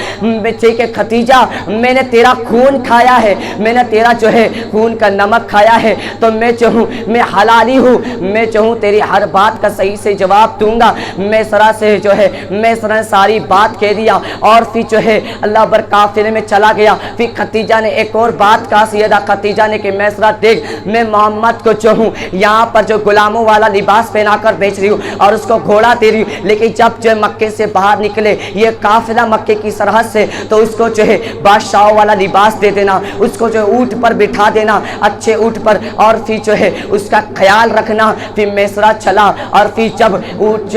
ٹھیک ہے خدیجہ, میں نے تیرا خون کھایا ہے, میں نے تیرا جو ہے خون کا نمک کھایا ہے, تو میں چاہوں میں حلالی ہوں, میں چاہوں تیری ہر بات کا صحیح سے جواب دوں گا. میسرہ سے جو ہے میسرہ نے ساری بات کہہ دیا اور پھر جو ہے اللہ بر قافلے میں چلا گیا. پھر خدیجہ نے ایک اور بات کہا سیدہ خدیجہ نے کہ میسرہ دیکھ میں محمد کو چاہوں یہاں پر جو غلاموں والا لباس پہنا کر بیچ رہی ہوں اور اس کو گھوڑا دے رہی ہوں, لیکن جب جو مکے سے باہر نکلے یہ قافلہ مکے کی سرحد سے تو اس کو جو ہے بادشاہوں والا لباس دے دینا, اس کو جو اونٹ پر بٹھا دینا, اچھے اونٹ پر, اور پھر جو ہے اس کا خیال رکھنا. پھر میسرہ چلا اور پھر جب اونٹ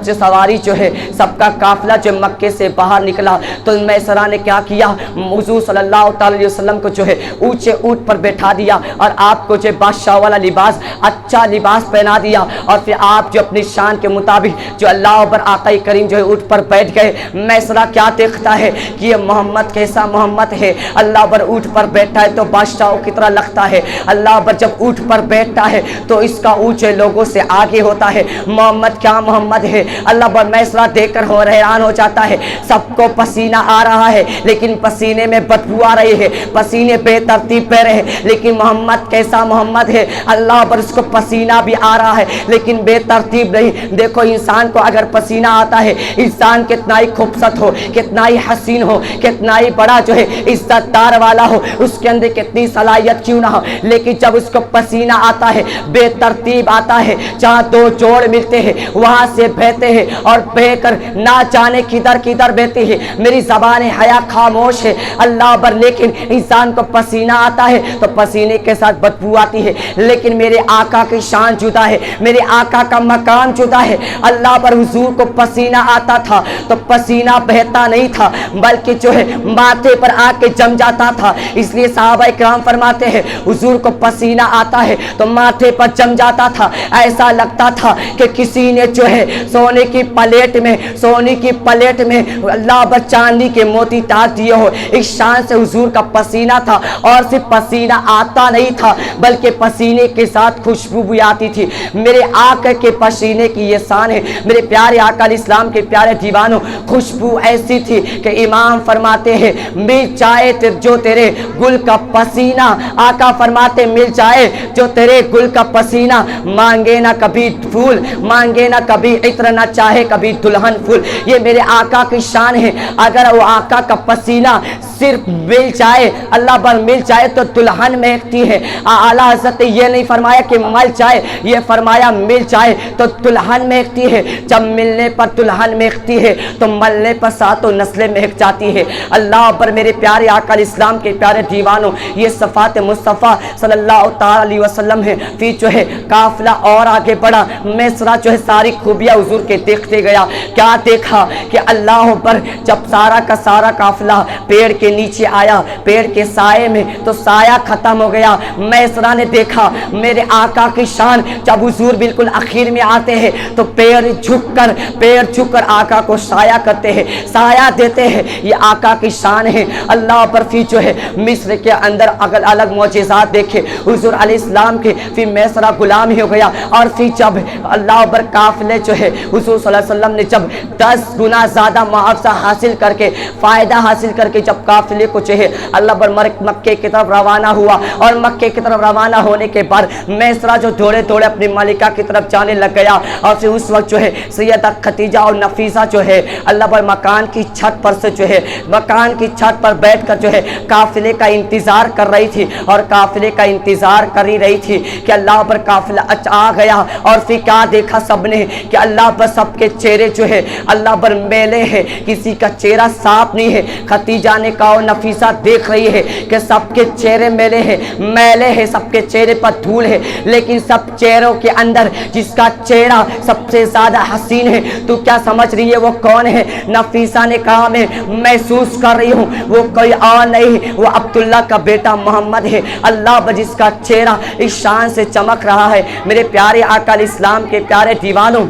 جو سواری جو ہے سب کا قافلہ جو مکے سے باہر نکلا تو میسرہ نے کیا کیا, حضور صلی اللہ تعالی علیہ وسلم کو جو ہے اونچے اونٹ پر بیٹھا دیا اور آپ کو جو بادشاہ والا لباس, اچھا لباس پہنا دیا, اور پھر آپ جو اپنی شان کے مطابق جو اللہ پر آقا کریم جو ہے اونٹ پر بیٹھ گئے. میسرہ کیا دیکھتا ہے کہ یہ محمد کیسا محمد ہے, اللہ پر اونٹ پر بیٹھا ہے تو بادشاہوں کی طرح لگتا ہے, اللہ پر جب اونٹ پر بیٹھتا ہے تو اس کا اونچے لوگوں سے آگے ہوتا ہے. محمد کیا محمد ہے, اللہ پر میسرہ دیکھ کر حیران ہو جاتا ہے. سب کو پسینہ آ رہا ہے لیکن پسینے میں بدبو آ رہی ہے, پسینے بے ترتیب بہ رہے ہیں, لیکن محمد کیسا محمد ہے, اللہ پر اس کو پسینہ بھی آ رہا ہے لیکن بے ترتیب نہیں. دیکھو انسان کو اگر پسینہ آتا ہے, انسان کتنا ہی خوبصورت ہو, کتنا ہی حسین ہو, کتنا ہی بڑا جو ہے عزت دار والا ہو, اس کے اندر کتنی صلاحیت کیوں نہ ہو, لیکن جب اس کو پسینہ آتا ہے بے ترتیب آتا ہے, جہاں دو جوڑ ملتے ہیں وہاں سے بہتے ہیں اور بہ کر نہ جانے کدھر کدھر بہتے ہیں. میری زبان حیا خاموش ہے اللہ پر, لیکن انسان کو پسینہ آتا ہے تو پسینے کے ساتھ بدبو آتی ہے, لیکن میرے آقا کی شان جدا ہے, میرے آقا کا مقام جدا ہے. اللہ پر حضور کو پسینہ آتا تھا تو پسینہ بہتا نہیں تھا بلکہ جو ہے ماتھے پر آ کے جم جاتا تھا. اس لیے صحابہ کرام فرماتے ہیں حضور کو پسینہ آتا ہے تو ماتھے پر جم جاتا تھا, ایسا لگتا تھا کہ کسی نے جو ہے سونے کی پلیٹ میں اللہ پر چاندی کے موتی تاج دیے ہو. اس شان سے حضور کا پسینہ تھا, اور صرف پسینہ آتا نہیں تھا بلکہ پسینے کے ساتھ خوشبو بھی آتی تھی. میرے آقا کے پسینے کی یہ شان ہے. میرے پیارے آقا علیہ السلام کے پیارے دیوانوں, خوشبو ایسی تھی کہ امام فرماتے ہیں مل جائے جو تیرے گل کا پسینہ, آقا فرماتے مل جائے جو تیرے گل کا پسینہ, مانگے نہ کبھی پھول, مانگے نہ کبھی عطر, نہ چاہے کبھی دلہن پھول. یہ میرے آقا کی شان ہے. اگر وہ آقا کا پسینہ صرف مل جائے, اللہ پر مل جائے تو دلہن مہکتی ہے. اعلیٰ حضرت یہ نہیں فرمایا کہ مل جائے, یہ فرمایا مل جائے تو دلہن مہکتی ہے. جب ملنے پر دلہن مہکتی ہے تو ملنے پر ساتوں نسلیں مہک جاتی ہے. اللہ پر میرے پیارے آقا علیہ السلام کے پیارے دیوانوں, یہ صفات مصطفیٰ صلی اللہ تعالی علیہ وسلم ہے. پھر جو ہے قافلہ اور آگے بڑھا, میسرہ جو ہے ساری خوبیاں حضور کے دیکھتے گیا. کیا دیکھا کہ اللہ پر جب سارا کا سارا قافلہ پیڑ کے نیچے آیا, پیڑ کے سائے میں, تو سایہ ختم ہو گیا. میسرہ نے دیکھا میرے آقا کی شان, جب حضور بالکل اخیر میں آتے ہیں تو پیر جھک کر آقا کو سایہ کرتے ہیں, سایہ دیتے ہیں. یہ آقا کی شان ہے. اللہ پر پھر جو ہے مصر کے اندر اگر الگ معجزات دیکھے حضور علیہ السلام کے, پھر میسرہ غلام ہی ہو گیا. اور پھر جب اللہ پر قافلے جو ہے حضور صلی اللہ علیہ وسلم نے جب 10 گنا زیادہ معاوضہ حاصل کر کے, فائدہ حاصل کر کے جب قافلے کو جو ہے اللہ پر مکے کی طرف روانہ ہوا, اور مکے کی طرف روانہ ہونے کے بعد میسرہ جو دوڑے اپنی ملکہ کی طرف جانے لگ گیا اور پھر اس وقت جو ہے سیدہ خدیجہ اور نفیسہ جو ہے اللہ پر مکان کی چھت پر سے جو ہے مکان کی چھت پر بیٹھ کر جو ہے قافلے کا انتظار کر رہی تھی اور قافلے کا انتظار کر ہی رہی تھی کہ اللہ پر قافلہ آ گیا اور پھر کیا دیکھا سب نے کہ اللہ پر سب کے چہرے جو ہے اللہ پر میلے ہیں، کسی کا چہرہ صاف نہیں ہے۔ خدیجہ نے کہا اور نفیسہ دیکھ رہی ہے کہ سب کے چہرے میلے ہیں، سب کے چہرے پر دھول ہے، لیکن سب چہروں کے اندر جس کا چہرہ سب سے زیادہ حسین ہے تو کیا سمجھ رہی ہے وہ کون ہے؟ نفیسہ نے کہا میں محسوس کر رہی ہوں وہ کوئی اور نہیں، وہ عبداللہ کا بیٹا محمد ہے، اللہ پر جس کا چہرہ اس شان سے چمک رہا ہے۔ میرے پیارے آقا علیہ السلام کے پیارے دیوانوں،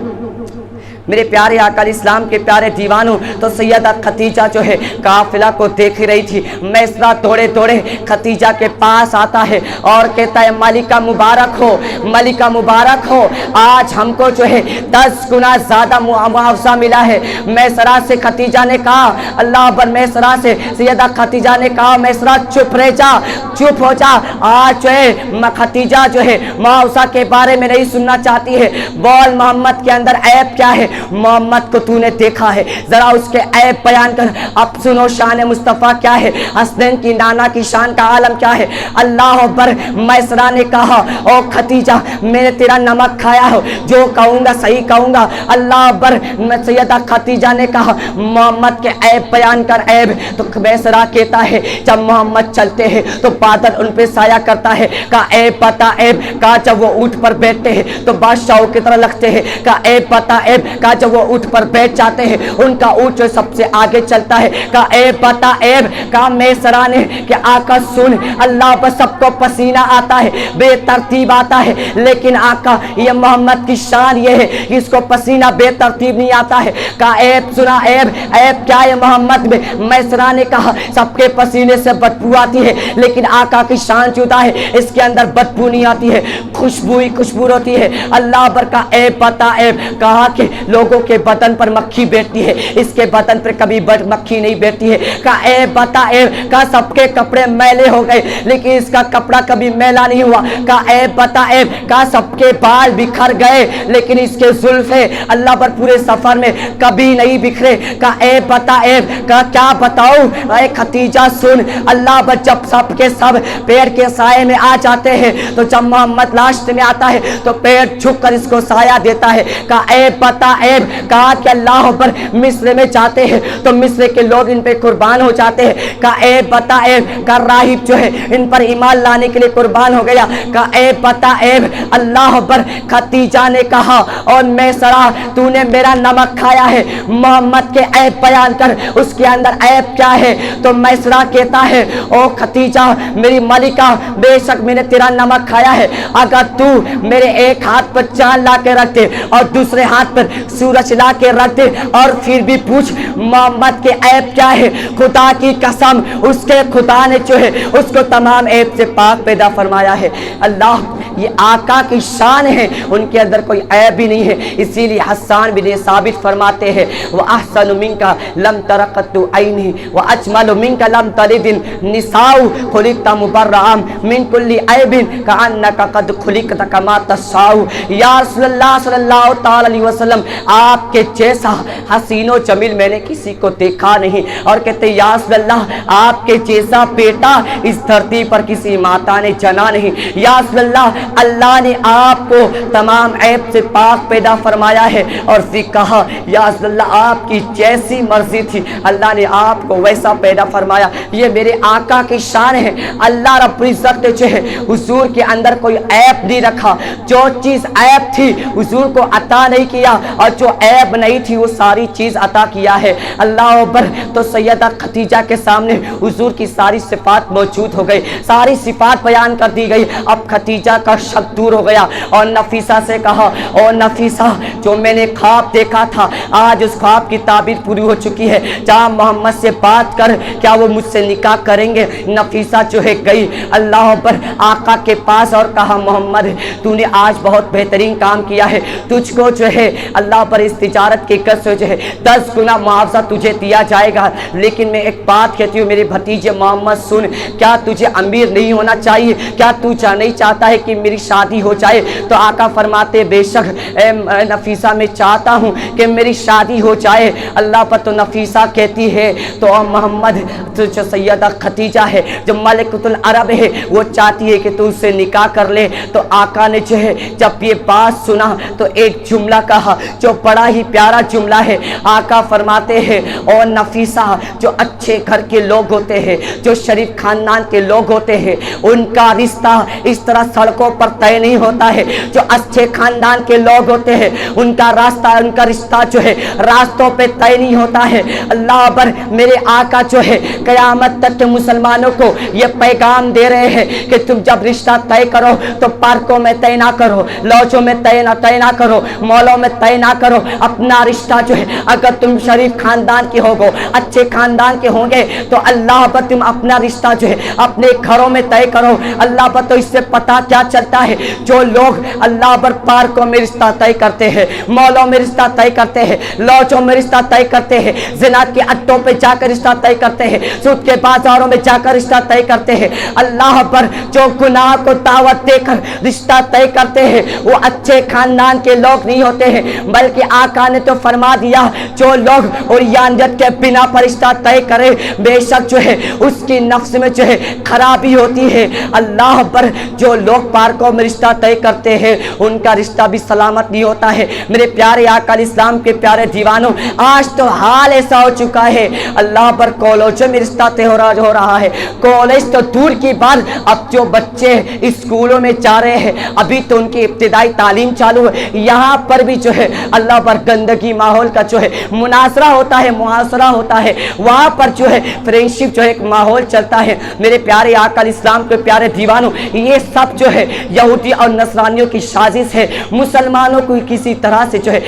میرے پیارے آقا علیہ السلام کے پیارے دیوانوں، تو سیدہ خدیجہ جو ہے قافلہ کو دیکھ رہی تھی۔ میسرہ دوڑے دوڑے خدیجہ کے پاس آتا ہے اور کہتا ہے ملکہ مبارک ہو، ملکہ مبارک ہو، آج ہم کو جو ہے 10 گنا زیادہ معاوضہ ملا ہے۔ میسرہ سے خدیجہ نے کہا اللہ پر میسرہ سے سیدہ خدیجہ نے کہا میسرہ چپ رہ جا، چپ ہو جا، آج جو ہے خدیجہ جو ہے معاوضہ کے بارے میں نہیں سننا چاہتی ہے، بول محمد کے اندر عیب کیا ہے؟ محمد کو تو نے دیکھا ہے، ذرا اس کے عیب بیان کر، اب سنو شان مصطفیٰ کیا ہے، حسنین کی نانا کی شان کا عالم کیا ہے۔ اللہ اکبر۔ میسرہ نے کہا او خدیجہ میں نے تیرا نمک کھایا ہو، جو کہوں گا صحیح کہوں گا۔ اللہ اکبر۔ سیدہ خدیجہ نے کہا محمد کے عیب بیان کر، عیب تو میسرہ کہتا ہے جب محمد چلتے ہیں تو بادل ان پہ سایہ کرتا ہے، کا عیب بتا عیب، کا جب وہ اونٹ پر بیٹھتے ہیں تو بادشاہوں کی طرح لگتے ہیں، کا عیب بتا عیب، کا جب وہ اونٹ پر بیٹھ جاتے ہیں ان کا اونٹ جو سب سے آگے چلتا ہے، کا عیب بتا عیب، کا میسرہ نے کہ آقا سن، اللہ پر سب کو پسینہ آتا ہے، بے ترتیب آتا ہے، لیکن آقا یہ محمد کی شان یہ ہے کہ اس کو پسینہ بے ترتیب نہیں آتا ہے، کا عیب سنا، عیب عیب کیا ہے محمد میں؟ میسرہ نے کہا سب کے پسینے سے بدبو آتی ہے لیکن آقا کی شان جدا ہے، اس کے اندر بدبو نہیں آتی ہے، خوشبو ہی خوشبو ہوتی ہے۔ اللہ پر کا عیب بتا عیب، کہا کہ لوگوں کے بدن پر مکھی بیٹھتی ہے، اس کے بدن پر کبھی مکھی نہیں بیٹھتی ہے، کا عیب بتا عیب، کا سب کے کپڑے میلے ہو گئے لیکن اس کا کپڑا کبھی میلا نہیں ہوا، کا عیب بتا عیب، کا سب کے بال بکھر گئے لیکن اس کے زلفے اللہ پر پورے سفر میں کبھی نہیں بکھرے، کا عیب بتا عیب، کا کیا بتاؤں اے خدیجہ سن، اللہ پر جب سب کے سب پیڑ کے سائے میں آ جاتے ہیں تو جب محمد لاشت میں آتا ہے تو پیڑ جھک کر اس کو سایہ دیتا ہے، کا عیب بتا عیب، کہا کہ اللہ پر مصر میں جاتے ہیں تو مصر کے لوگ ان پہ قربان ہو جاتے ہیں، کا عیب بتا عیب، کا راہب جو ہے ان پر ایمان لانے کے لیے قربان ہو گیا، کا عیب بتا عیب، اللہ پر خدیجہ نے کہا اور میسرہ تو نے میرا نمک کھایا ہے، محمد کے عیب بیان کر، اس کے اندر عیب کیا ہے؟ تو میسرہ کہتا ہے او خدیجہ میری ملکہ بے شک میں نے تیرا نمک کھایا ہے، اگر تو میرے ایک ہاتھ پر چاند لا کے رکھ دے اور دوسرے ہاتھ پر سورج لا کے رکھ دے اور پھر بھی پوچھ محمد کے عیب کیا ہے، خدا کی قسم اس کے خدا نے جو ہے اس کو تمام عیب سے پاک پیدا فرمایا ہے۔ اللہ یہ آقا کی شان ہے، ان کے اندر کوئی عیب ہی نہیں ہے، اسی لیے حسان بن ثابت فرماتے ہیں وَأَحْسَنُ مِنْكَ لَمْ تَرَ قَطُّ عَيْنِي وَأَجْمَلُ مِنْكَ لَمْ تَلِدِ النِّسَاءُ خُلِقْتَ مُبَرَّأً مِنْ كُلِّ عَيْبٍ كَأَنَّكَ قَدْ خُلِقْتَ كَمَا تَشَاءُ۔ یا رسول اللہ صلی اللہ تعالی علیہ وسلم آپ کے جیسا حسین و جمیل میں نے کسی کو دیکھا نہیں، اور کہتے یا رسول اللہ آپ کے جیسا بیٹا اس دھرتی پر کسی ماتا نے جنا نہیں، یا رسول اللہ اللہ نے آپ کو تمام عیب سے پاک پیدا فرمایا ہے، اور پھر کہا یا رسول اللہ آپ کی جیسی مرضی تھی اللہ نے آپ کو ویسا پیدا فرمایا۔ یہ میرے آقا کی شان ہے، اللہ رب العزت نے جو ہے حضور کے اندر کوئی عیب نہیں رکھا، جو چیز عیب تھی حضور کو عطا نہیں کیا اور جو عیب نہیں تھی وہ ساری چیز عطا کیا ہے۔ اللہ اکبر۔ تو سیدہ خدیجہ کے سامنے حضور کی ساری صفات موجود ہو گئی، ساری صفات بیان کر دی گئی، اب خدیجہ کا شک دور ہو گیا اور نفیسہ سے کہا او نفیسہ جو میں نے خواب دیکھا تھا آج اس خواب کی تعبیر پوری ہو چکی ہے، جہاں محمد سے بات کر کیا وہ مجھ سے نکاح کریں گے؟ نفیسہ جو ہے گئی اللہ پر آقا کے پاس اور کہا محمد تو نے آج بہت بہترین کام کیا ہے، تجھ کو جو ہے اللہ پر اس تجارت کے قرض سے جو ہے 10 گنا معاوضہ تجھے دیا جائے گا، لیکن میں ایک بات کہتی ہوں میرے بھتیجے محمد سن، کیا تجھے امیر نہیں ہونا چاہیے؟ کیا تو نہیں چاہتا ہے کہ میری شادی ہو جائے، تو آقا فرماتے بے شک اے نفیسہ میں چاہتا ہوں کہ میری شادی ہو جائے۔ اللہ پر تو نفیسہ کہتی ہے تو محمد جو سیدہ خدیجہ ہے جو ملکۃ العرب ہے وہ چاہتی ہے کہ تو اس سے نکاح کر لے۔ تو آقا نے جو ہے جب یہ بات سنا تو ایک جملہ کہا جو بڑا ہی پیارا جملہ ہے۔ آقا فرماتے ہیں اور نفیسہ جو اچھے گھر کے لوگ ہوتے ہیں، جو شریف خاندان کے لوگ ہوتے ہیں، ان کا رشتہ اس طرح سڑکوں پر طے نہیں ہوتا ہے۔ جو اچھے خاندان کے لوگ ہوتے ہیں ان کا راستہ، ان کا رشتہ جو ہے راستوں پہ طے نہیں ہوتا ہے۔ اللہ اکبر، میرے آقا جو ہے قیامت تک کے مسلمانوں کو یہ پیغام دے رہے ہیں کہ تم جب رشتہ طے کرو تو پارکوں میں طے نہ کرو، لوجوں میں طے نہ کرو، مالوں میں طے نہ کرو۔ اپنا رشتہ جو ہے اگر تم شریف خاندان کے ہوگو، اچھے خاندان کے ہوں گے تو اللہ پر تم اپنا رشتہ جو ہے اپنے گھروں میں طے کرو۔ اللہ پر تو اس سے پتہ کیا چلتا ہے، جو لوگ اللہ پر پارکوں میں رشتہ طے کرتے ہیں، مالوں میں رشتہ طے کرتے ہیں، لوجوں میں رشتہ طے کرتے ہیں، زنا کے اڈوں پہ جا کر رشتہ طے کرتے ہیں، سود کے بازاروں میں جا کر رشتہ طے کرتے ہیں، اللہ پر جو گناہ کو دعوت دے کر رشتہ طے کرتے ہیں وہ اچھے خاندان کے لوگ نہیں ہوتے ہیں۔ بلکہ آقا نے تو فرما دیا جو لوگ اوریانیت کے بنا پر رشتہ طے کرے بے شک جو ہے اس کی نفس میں جو ہے خرابی ہوتی ہے۔ اللہ پر جو لوگ پارکوں میں رشتہ طے کرتے ہیں ان کا رشتہ بھی سلامت نہیں ہوتا ہے۔ میرے پیارے آقا اسلام کے پیارے دیوانوں، آج تو حال ایسا ہو چکا ہے اللہ پر کالجوں میں رشتہ طے ہو رہا ہے۔ کالج تو دور کی بات، اب جو بچے اسکولوں میں جا رہے ہیں ابھی تو ان کی ابتدائی تعلیم چالو ہے، یہاں پر بھی جو ہے اللہ پر گندگی ماحول کا جو ہے مناظرہ ہوتا ہے، محاصرہ ہوتا ہے، وہاں پر جو ہے فرینڈشپ جو ہے ایک ماحول چلتا ہے۔ میرے پیارے آقا اسلام کے پیارے دیوانوں، یہ سب جو ہے یہودی اور نصرانیوں کی سازش ہے، مسلمانوں کو کسی طرح سے جو ہے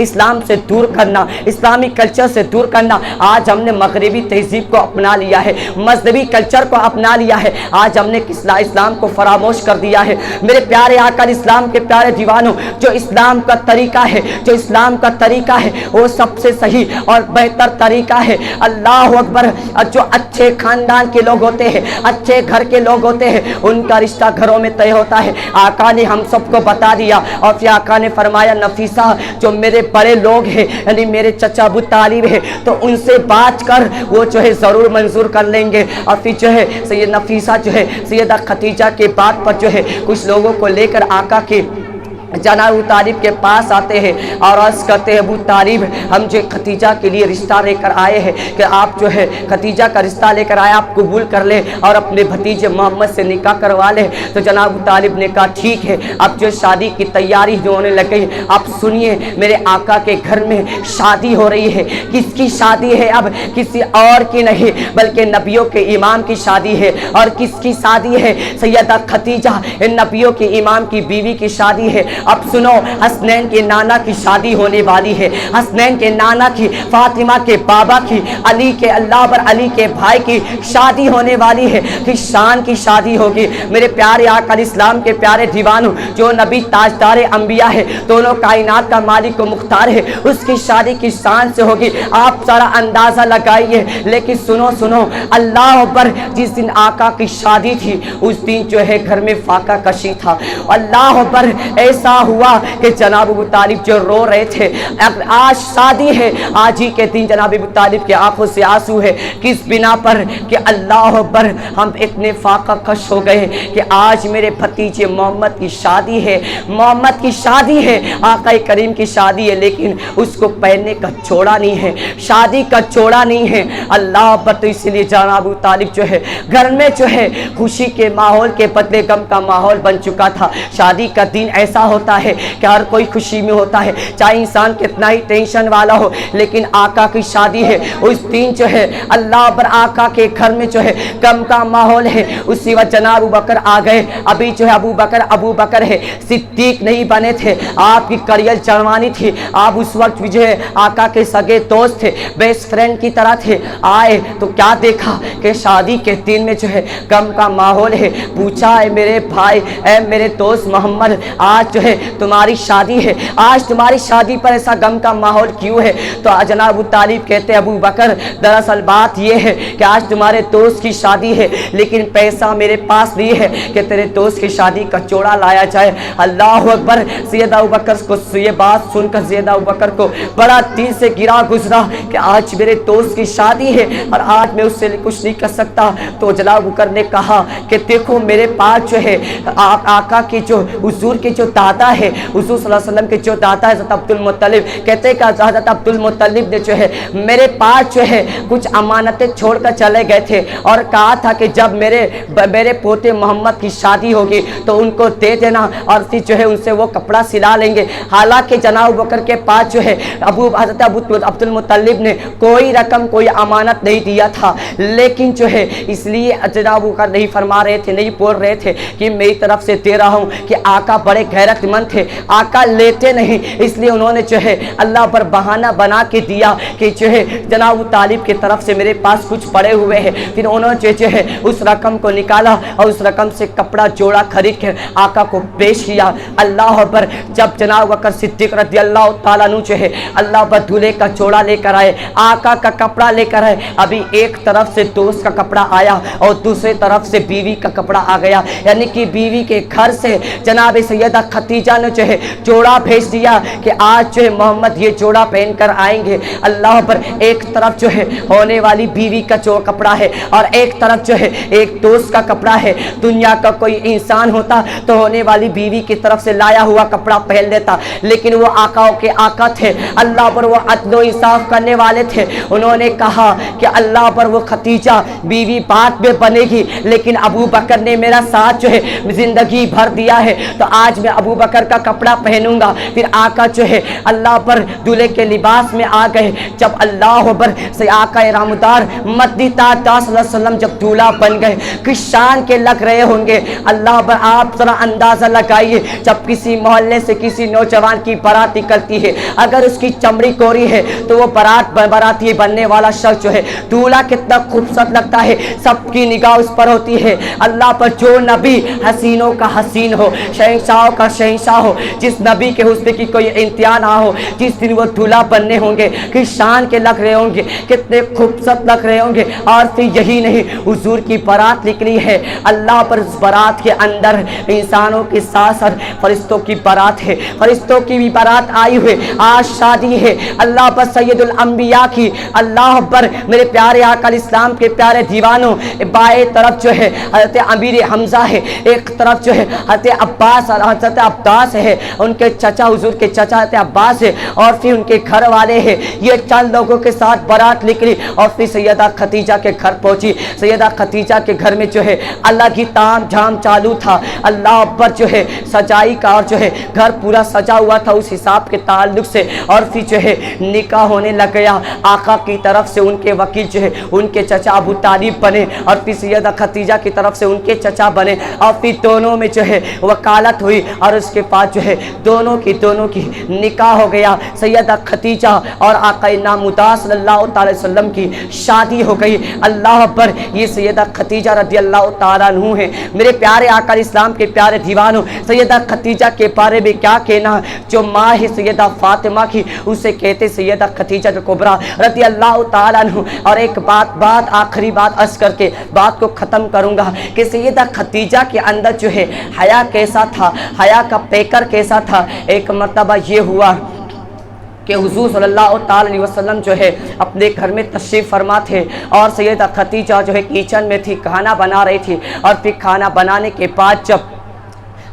اسلام سے دور کرنا، اسلامی کلچر سے دور کرنا۔ آج ہم نے مغربی تہذیب کو اپنا لیا ہے، مذہبی کلچر کو اپنا لیا ہے، آج ہم نے اسلام کو فراموش کر دیا ہے۔ میرے پیارے آقا اسلام کے پیارے دیوانوں، جو اسلام کا طریقہ ہے وہ سب سے صحیح اور بہتر طریقہ ہے۔ اللہ اکبر، جو اچھے خاندان کے لوگ ہوتے ہیں، اچھے گھر کے لوگ ہوتے ہیں، ان کا رشتہ گھروں میں طے ہوتا ہے۔ آقا نے ہم سب کو بتا دیا اور پھر آقا نے فرمایا نفیسہ جو میرے بڑے لوگ ہیں یعنی میرے چچا ابو طالب ہے تو ان سے بات کر، وہ جو ہے ضرور منظور کر لیں گے۔ اور پھر جو ہے سید نفیسہ جو ہے سیدہ خدیجہ کے بات پر جو ہے کچھ لوگوں کو لے کر آقا کے جناب ابو طالب کے پاس آتے ہیں اور عرض کرتے ہیں ابو طالب ہم جو خدیجہ کے لیے رشتہ لے کر آئے ہیں کہ آپ جو ہے خدیجہ کا رشتہ لے کر آئے، آپ قبول کر لیں اور اپنے بھتیجے محمد سے نکاح کروا لیں۔ تو جناب ابو طالب نے کہا ٹھیک ہے، اب جو شادی کی تیاری جو ہونے لگی، اب سنیے میرے آقا کے گھر میں شادی ہو رہی ہے۔ کس کی شادی ہے؟ اب کسی اور کی نہیں بلکہ نبیوں کے امام کی شادی ہے۔ اور کس کی شادی ہے؟ سیدہ خدیجہ نبیوں کے امام کی بیوی کی شادی ہے۔ اب سنو، حسنین کے نانا کی شادی ہونے والی ہے، حسنین کے نانا کی، فاطمہ کے بابا کی، علی کے اللہ پر علی کے بھائی کی شادی ہونے والی ہے، پھر شان کی شادی ہوگی۔ میرے پیارے آقا اسلام کے پیارے دیوانوں، جو نبی تاجدار انبیاء ہے، دونوں کائنات کا مالک و مختار ہے، اس کی شادی کی شان سے ہوگی، آپ سارا اندازہ لگائیے۔ لیکن سنو اللہ پر جس دن آقا کی شادی تھی اس دن جو ہے گھر میں فاقہ کشی تھا۔ اللہ پر ایسا ہوا کہ جناب ابو طالب جو رو رہے تھے، آج شادی ہے، آج ہی کے دن جناب ابو طالب کی آنکھوں سے آنسو ہے، کس بنا پر کہ اللہ اکبر ہم اتنے فاقہ کش ہو گئے کہ آج میرے بھتیجے محمد کی شادی ہے، محمد کی شادی ہے، آقا کریم کی شادی ہے، لیکن اس کو پہننے کا جوڑا نہیں ہے، شادی کا جوڑا نہیں ہے۔ اللہ اکبر، تو اس لیے جناب ابو طالب جو ہے گھر میں جو ہے خوشی کے ماحول کے بدلے غم کا ماحول بن چکا تھا۔ شادی کا دن ایسا ہوتا ہے کہ ہر کوئی خوشی میں ہوتا ہے، چاہے انسان کتنا ہی ٹینشن والا ہو، لیکن آقا کی شادی ہے، اس دن جو ہے اللہ پر آقا کے گھر میں جو ہے غم کا ماحول ہے۔ اسی وقت جناب ابو بکر آ گئے، ابھی جو ہے ابو بکر ہے، صدیق نہیں بنے تھے، آپ کی کریل جوانی تھی، آپ اس وقت بھی جو ہے آقا کے سگے دوست تھے، بیسٹ فرینڈ کی طرح تھے۔ آئے تو کیا دیکھا کہ شادی کے دن میں جو ہے غم کا ماحول ہے، پوچھا اے میرے بھائی، اے میرے دوست محمد، آج جو ہے تمہاری شادی ہے, آج تمہاری شادی پر ایسا غم کا ماحول کیوں ہے؟ تو جناب ابو طالب کہتے ہیں ابو بکر دراصل بات یہ ہے کہ آج تمہارے دوست کی شادی ہے لیکن پیسہ میرے پاس نہیں ہے کہ تیرے دوست کی شادی کا جوڑا لایا جائے. اللہ اکبر. سیدنا ابو بکر کو یہ بات سن کر سیدنا ابو بکر کو بڑا دل سے گرا گزرا کہ آج میرے دوست کی شادی ہے اور آج میں اس سے کچھ نہیں کر سکتا. تو جناب ابو بکر نے کہا کہ دیکھو میرے پاس جو ہے آقا کے جو حضور کے جو دادا ہے, حضور صلی اللہ علیہ وسلم کے جو دادا ہے حضرت عبد المطلب, کہتے ہیں کہ حضرت عبد المطلب نے جو ہے میرے پاس جو ہے کچھ امانتیں چھوڑ کر چلے گئے تھے اور کہا تھا کہ جب میرے پوتے محمد کی شادی ہوگی تو ان کو دے دینا اور پھر جو ہے ان سے وہ کپڑا سلا لیں گے. حالانکہ جناب ابو بکر کے پاس جو ہے حضرت عبد المطلب نے کوئی رقم کوئی امانت نہیں دیا تھا, لیکن جو ہے اس لیے جناب ابو بکر نہیں فرما رہے تھے, نہیں بول رہے تھے کہ میری طرف سے دے رہا ہوں, کہ آقا بڑے غیرت مند تھے, آقا لیتے نہیں, اس لیے انہوں نے جو ہے اللہ پر بہانہ بنا کے دیا کہ جو ہے جناب ابو طالب کی طرف سے میرے پاس کچھ پڑے ہوئے ہیں. پھر انہوں نے جو ہے اس رقم کو نکالا اور اس رقم سے کپڑا جوڑا خرید کے آقا کو پیش کیا. اللہ پر جب جناب ابو بکر صدیق رضی اللہ تعالیٰ عنہ جو ہے اللہ پر دولہے کا جوڑا لے کر آئے, آقا کا کپڑا لے کر آئے, ابھی ایک طرف سے دوست کا کپڑا آیا اور دوسرے طرف سے بیوی کا کپڑا آ گیا, یعنی کہ بیوی کے گھر سے جناب سیدہ خدیجہ نے جو ہے جوڑا بھیج دیا کہ آج جو ہے محمد یہ جوڑا پہن کر آئیں گے. اللہ پر ایک طرف جو ہے ہونے والی بیوی کا جو کپڑا ہے اور ایک طرف جو ہے ایک دوست کا کپڑا ہے. دنیا کا کوئی انسان ہوتا تو ہونے والی بیوی کی طرف سے لایا ہوا کپڑا پہن لیتا, لیکن وہ آقاؤں کے آقا تھے, اللہ پر وہ عدل و انصاف کرنے والے تھے. انہوں نے کہا کہ اللہ پر وہ خدیجہ بیوی بعد میں بنے گی, لیکن ابو بکر نے میرا ساتھ جو ہے زندگی بھر دیا ہے تو آج میں ابو بکر کا کپڑا پہنوں گا. پھر آقا جو ہے اللہ پر دولہے کے لباس میں آ گئے. جب اللہ پر سے آقا رحمدار مدنی تاجدار صلی اللہ علیہ وسلم جب دولہا بن گئے, کس شان کے لگ رہے ہوں گے. اللہ پر آپ ذرا اندازہ لگائیے, جب کسی محلے سے کسی نوجوان کی بارات نکلتی ہے, اگر اس کی چمڑی کوری ہے تو وہ باراتی بننے والا شخص جو ہے دولہا کتنا خوبصورت لگتا ہے, سب کی نگاہ اس پر ہوتی ہے. اللہ پر جو نبی حسینوں کا حسین ہو, شہنشاہوں کا شہنشاہ ہو, جس نبی کے حسن کی کوئی انتہا نہ ہو, جس دن وہ دولہا بننے ہوں گے کس شان کے لگ رہے ہوں گے, کتنے خوبصورت لگ رہے ہوں گے. اور پھر یہی نہیں, حضور کی بارات نکلی ہے, اللہ پر اس بارات کے اندر انسانوں کے ساتھ ساتھ فرشتوں کی بارات ہے, فرشتوں کی بھی بارات آئی ہوئے. آج شادی ہے اللہ پر سید الانبیاء کی. اللہ پر میرے پیارے آقا الاسلام کے پیارے دیوانوں, بائیں طرف جو ہے حضرت امیر حمزہ ہے, ایک طرف جو ہے حضرت عباس ہے, ان کے چچا حضور کے چچا حضرت عباس ہے, اور پھر ان کے گھر والے ہیں. یہ چند لوگوں کے ساتھ بارات نکلی اور پھر سیدہ خدیجہ کے گھر پہنچی. سیدہ خدیجہ کے گھر میں جو ہے الگ ہی تام جھام چالو تھا. اللہ پر جو ہے سجائی کا اور جو ہے گھر پورا سجا ہوا تھا اس حساب کے تعلق سے. اور پھر جو ہے نکاح ہونے لگ گیا. آقا کی طرف سے ان کے وکیل جو ہے ان کے چچا ابو طالب بنے, اور پھر سیدہ خدیجہ کی طرف سے ان کے چچا بنے, اور پھر دونوں میں جو ہے وکالت ہوئی اور اس کے بعد جو ہے دونوں کی نکاح ہو گیا. سیدہ خدیجہ اور آقا نامدار صلی اللہ تعالی وسلم کی شادی ہو گئی. اللہ پر یہ سیدہ خدیجہ رضی اللہ تعالیٰ عنہ ہیں. میرے پیارے آقا اسلام کے پیارے دیوانوں, سیدہ خدیجہ کے بارے میں کیا کہنا, جو ماں ہے سیدہ فاطمہ کی, اسے کہتے سیدہ خدیجہ کبریٰ رضی اللہ تعالیٰ عنہ. اور ایک بات آخری بات عرض کر کے بات کو ختم کروں گا کہ سیدہ خدیجہ کے اندر جو ہے حیا کیسا تھا, حیا کا پیکر کیسا تھا. ایک مرتبہ یہ ہوا کہ حضور صلی اللہ تعالی علیہ وسلم جو ہے اپنے گھر میں تشریف فرما تھے, اور سیدہ خدیجہ جو ہے کچن میں تھی, کھانا بنا رہی تھی. اور پھر کھانا بنانے کے بعد جب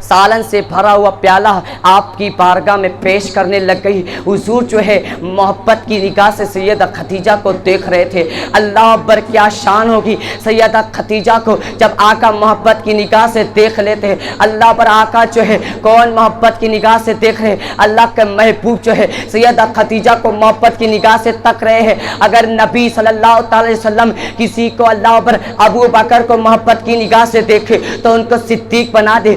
سالن سے بھرا ہوا پیالہ آپ کی بارگاہ میں پیش کرنے لگ گئی, حضور جو ہے محبت کی نگاہ سے سیدہ خدیجہ کو دیکھ رہے تھے. اللہ پر کیا شان ہوگی سیدہ خدیجہ کو جب آقا محبت کی نگاہ سے دیکھ لیتے ہیں. اللہ پر آقا جو ہے کون محبت کی نگاہ سے دیکھ رہے, اللہ کے محبوب جو ہے سیدہ خدیجہ کو محبت کی نگاہ سے تک رہے ہیں. اگر نبی صلی اللہ تعالی وسلم کسی کو اللہ پر ابو بکر کو محبت کی نگاہ سے دیکھے تو ان کو صدیق بنا دے,